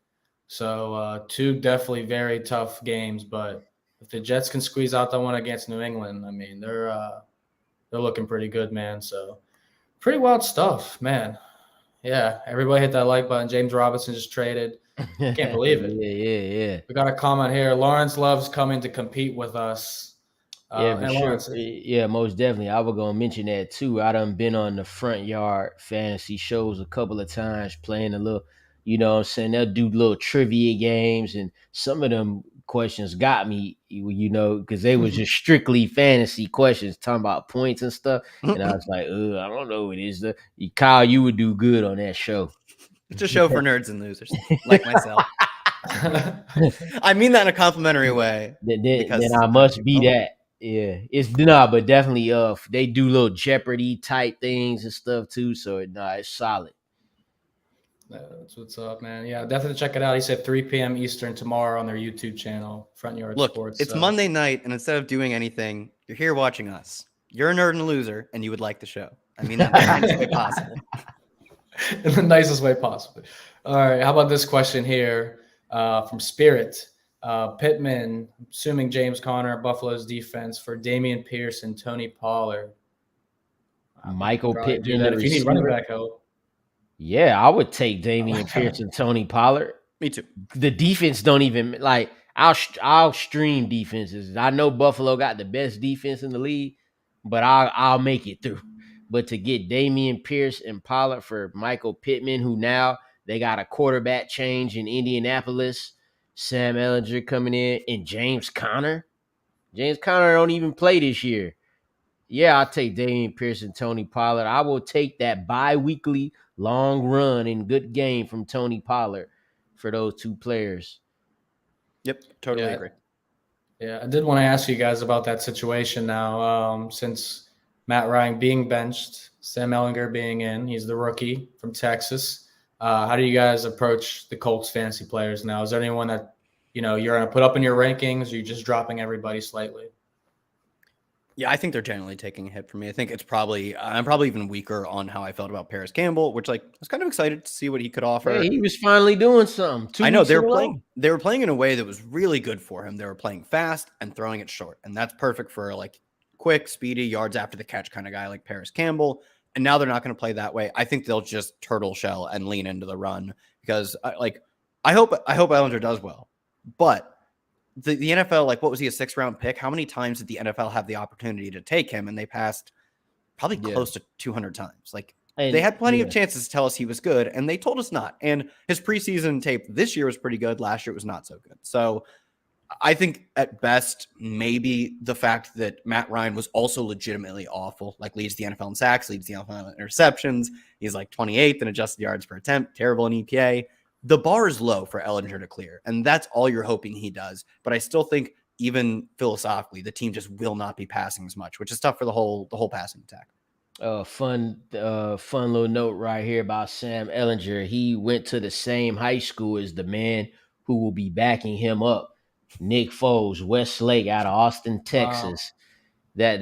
So 2 definitely very tough games. But if the Jets can squeeze out the one against New England, I mean, they're looking pretty good, man. So pretty wild stuff, man. Yeah, everybody hit that like button. James Robinson just traded. Can't believe it. Yeah. We got a comment here. Lawrence loves coming to compete with us. For sure. Lawrence, yeah, most definitely. I was going to mention that too. I done been on the Front Yard fantasy shows a couple of times playing a little, you know what I'm saying? They'll do little trivia games, and some of them questions got me, you know, because they was just strictly fantasy questions talking about points and stuff. And I was like, I don't know what it is. Kyle, you would do good on that show. It's a show for nerds and losers like myself. I mean that in a complimentary way. Then I must be that. Yeah, but definitely they do little Jeopardy type things and stuff too. So it's solid. That's what's up, man. Yeah, definitely check it out. He said 3 p.m. Eastern tomorrow on their YouTube channel, Front Yard Sports. It's Monday night, and instead of doing anything, you're here watching us. You're a nerd and a loser, and you would like the show. I mean that in the nicest way possible. In the nicest way possible. All right, how about this question here from Spirit? Pittman, assuming James Conner, Buffalo's defense for Dameon Pierce and Tony Pollard. Michael Pittman, if you need running back help. Yeah, I would take Dameon Pierce and Tony Pollard. Me too. The defense don't even like. I'll stream defenses. I know Buffalo got the best defense in the league, but I'll make it through. But to get Dameon Pierce and Pollard for Michael Pittman, who now they got a quarterback change in Indianapolis, Sam Ehlinger coming in, and James Conner. James Conner don't even play this year. Yeah, I'll take Dameon Pierce and Tony Pollard. I will take that bi-weekly long run and good game from Tony Pollard for those 2 players. Yep, totally agree. Yeah, I did want to ask you guys about that situation now. Since Matt Ryan being benched, Sam Ehlinger being in, he's the rookie from Texas. How do you guys approach the Colts fantasy players now? Is there anyone that, you know, you're going to put up in your rankings, or you're just dropping everybody slightly? Yeah, I think they're generally taking a hit for me. I think I'm probably even weaker on how I felt about Paris Campbell, which I was kind of excited to see what he could offer. Hey, he was finally doing something. 2 I know weeks in a row. they were playing in a way that was really good for him. They were playing fast and throwing it short. And that's perfect for like quick, speedy, yards after the catch kind of guy like Paris Campbell. And now they're not going to play that way. I think they'll just turtle shell and lean into the run because I hope Ellinger does well. But the NFL, like, what was he, a 6th-round pick? How many times did the NFL have the opportunity to take him? And they passed probably close to 200 times. Like, they had plenty of chances to tell us he was good, and they told us not. And his preseason tape this year was pretty good. Last year it was not so good. So I think at best, maybe the fact that Matt Ryan was also legitimately awful, like leads the NFL in sacks, leads the NFL in interceptions. He's like 28th in adjusted yards per attempt, terrible in EPA. The bar is low for Ellinger to clear, and that's all you're hoping he does. But I still think, even philosophically, the team just will not be passing as much, which is tough for the whole passing attack. Fun little note right here about Sam Ellinger. He went to the same high school as the man who will be backing him up, Nick Foles, Westlake out of Austin, Texas. Wow.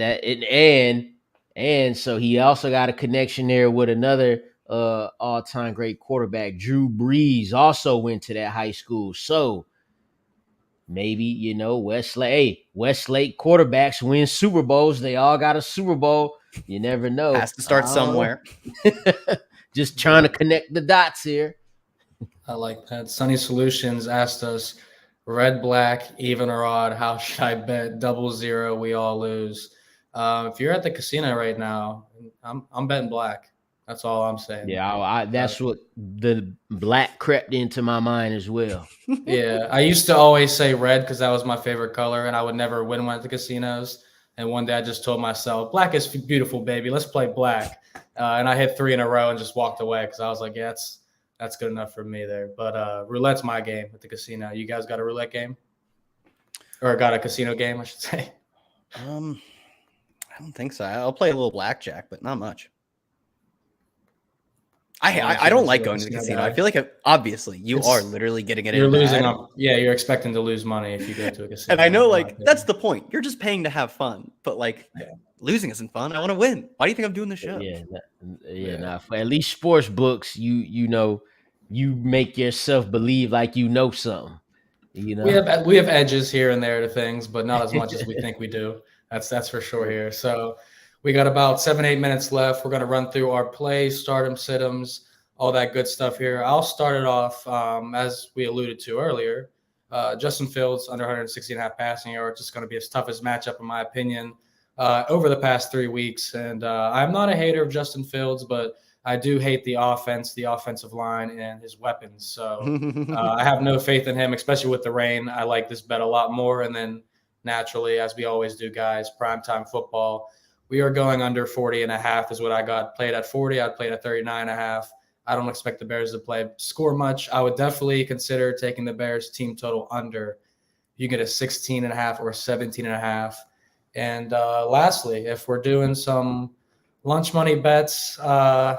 And so he also got a connection there with another all-time great quarterback, Drew Brees, also went to that high school. So maybe, Westlake quarterbacks win Super Bowls. They all got a Super Bowl. You never know. Has to start somewhere. Just trying to connect the dots here. I like that. Sunny Solutions asked us, red, black, even or odd, how should I bet? 00, we all lose. If you're at the casino right now, I'm betting black. That's all I'm saying. Yeah, that's what the black crept into my mind as well. Yeah, I used to always say red because that was my favorite color, and I would never win one at the casinos. And one day I just told myself, black is beautiful, baby. Let's play black. And I hit 3 in a row and just walked away because I was like, yeah, that's good enough for me there. But roulette's my game at the casino. You guys got a roulette game? Or got a casino game, I should say? I don't think so. I'll play a little blackjack, but not much. I don't like going to the casino. I feel like obviously you are literally getting it. You're losing. You're expecting to lose money if you go to a casino. And I know, that's the point. You're just paying to have fun, but losing isn't fun. I want to win. Why do you think I'm doing this show? Nah, for at least sports books, you make yourself believe like you know something. We have edges here and there to things, but not as much as we think we do. That's for sure here. So we got about 7-8 minutes left. We're going to run through our plays, start 'em, sit 'ems, all that good stuff here. I'll start it off, as we alluded to earlier. Justin Fields, under 160.5 passing yards. It's going to be his toughest matchup, in my opinion, over the past 3 weeks. And I'm not a hater of Justin Fields, but I do hate the offense, the offensive line, and his weapons. So I have no faith in him, especially with the rain. I like this bet a lot more. And then naturally, as we always do, guys, primetime football. We are going under 40.5 is what I got. Played at 40. I played at 39.5. I don't expect the Bears to score much. I would definitely consider taking the Bears team total under. You get a 16.5 or 17.5. And lastly, if we're doing some lunch money bets, guys,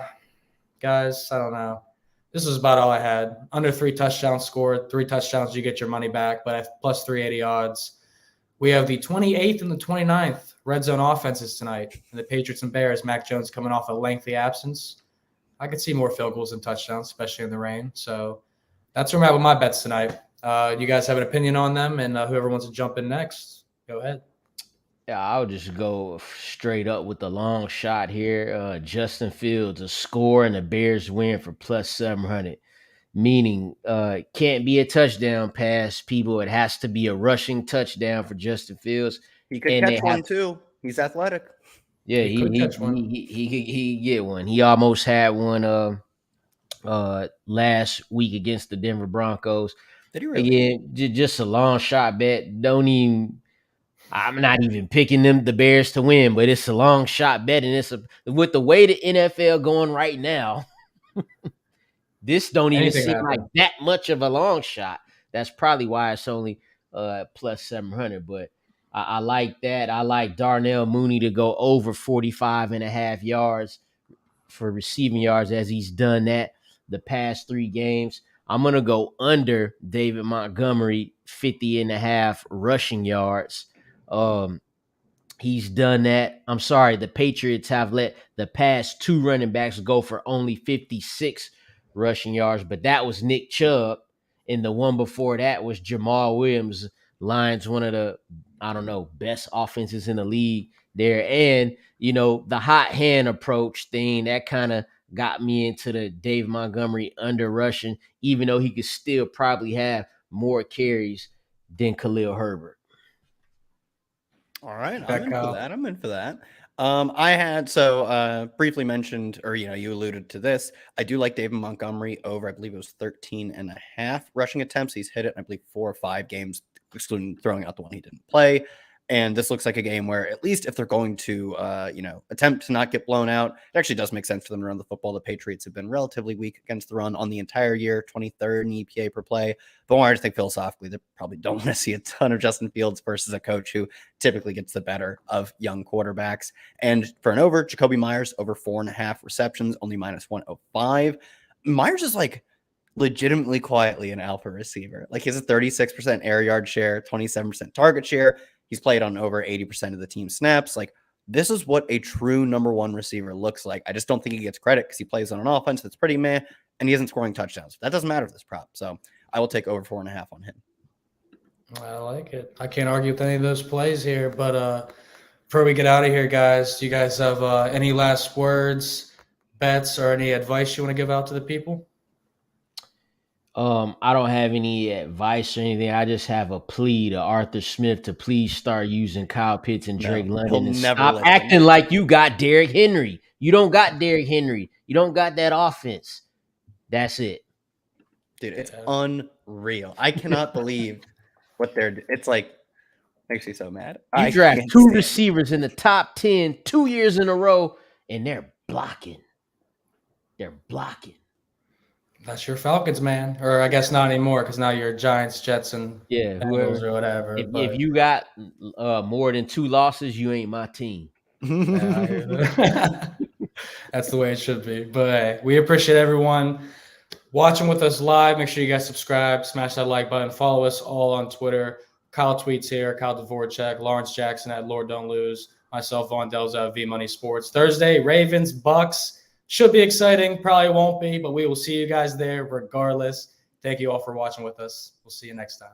I don't know. This is about all I had. Under 3 touchdowns scored, 3 touchdowns, you get your money back, but at plus 380 odds. We have the 28th and the 29th red zone offenses tonight. And the Patriots and Bears, Mac Jones coming off a lengthy absence. I could see more field goals and touchdowns, especially in the rain. So that's where I'm at with my bets tonight. You guys have an opinion on them, and whoever wants to jump in next, go ahead. Yeah, I'll just go straight up with the long shot here. Justin Fields, a score, and the Bears win for plus 700. Meaning can't be a touchdown pass, people. It has to be a rushing touchdown for Justin Fields. He could catch one too. He's athletic. Yeah, he could get one. He almost had one last week against the Denver Broncos. Did he really? Again, just a long shot bet. I'm not even picking the Bears to win, but it's a long shot bet, and with the way the NFL going right now. This don't even seem like that much of a long shot. That's probably why it's only plus 700. But I like that. I like Darnell Mooney to go over 45.5 yards for receiving yards, as he's done that the past 3 games. I'm going to go under David Montgomery, 50.5 rushing yards. He's done that. I'm sorry, the Patriots have let the past 2 running backs go for only 56 rushing yards, but that was Nick Chubb, and the one before that was Jamal Williams. Lions, one of the, I don't know, best offenses in the league there. And, the hot hand approach thing, that kind of got me into the Dave Montgomery under rushing, even though he could still probably have more carries than Khalil Herbert. All right, Okay, I'm in for that. I had briefly mentioned, or you alluded to this. I do like David Montgomery over, I believe it was 13.5 rushing attempts. He's hit it, I believe, 4 or 5 games, excluding throwing out the one he didn't play. And this looks like a game where, at least if they're going to, attempt to not get blown out, it actually does make sense for them to run the football. The Patriots have been relatively weak against the run on the entire year, 23rd in EPA per play. But I just think philosophically, they probably don't want to see a ton of Justin Fields versus a coach who typically gets the better of young quarterbacks. And for an over, Jacoby Myers over 4.5 receptions, only -105. Myers is legitimately quietly an alpha receiver. He has a 36% air yard share, 27% target share. He's played on over 80% of the team snaps. This is what a true number 1 receiver looks like. I just don't think he gets credit because he plays on an offense that's pretty meh, and he isn't scoring touchdowns. That doesn't matter for this prop. So I will take over 4.5 on him. I like it. I can't argue with any of those plays here, but before we get out of here, guys, do you guys have any last words, bets, or any advice you want to give out to the people? I don't have any advice or anything. I just have a plea to Arthur Smith to please start using Kyle Pitts and Drake London and stop acting like you got Derrick Henry. You don't got Derrick Henry. You don't got that offense. That's it. Dude, it's unreal. I cannot believe what they're – it's makes me so mad. You draft 2 receivers in the top 10 2 years in a row, and they're blocking. They're blocking. That's your Falcons, man. Or I guess not anymore because now you're Giants, Jets, and Bengals or whatever. If you got more than 2 losses, you ain't my team. That's the way it should be. But hey, we appreciate everyone watching with us live. Make sure you guys subscribe, smash that like button, follow us all on Twitter. Kyle tweets here, Kyle Dvorchak, Lawrence Jackson at Lord Don't Lose, myself, Vaughn Dalzell at V-Money Sports. Thursday, Ravens, Bucks. Should be exciting. Probably won't be, but we will see you guys there regardless. Thank you all for watching with us. We'll see you next time.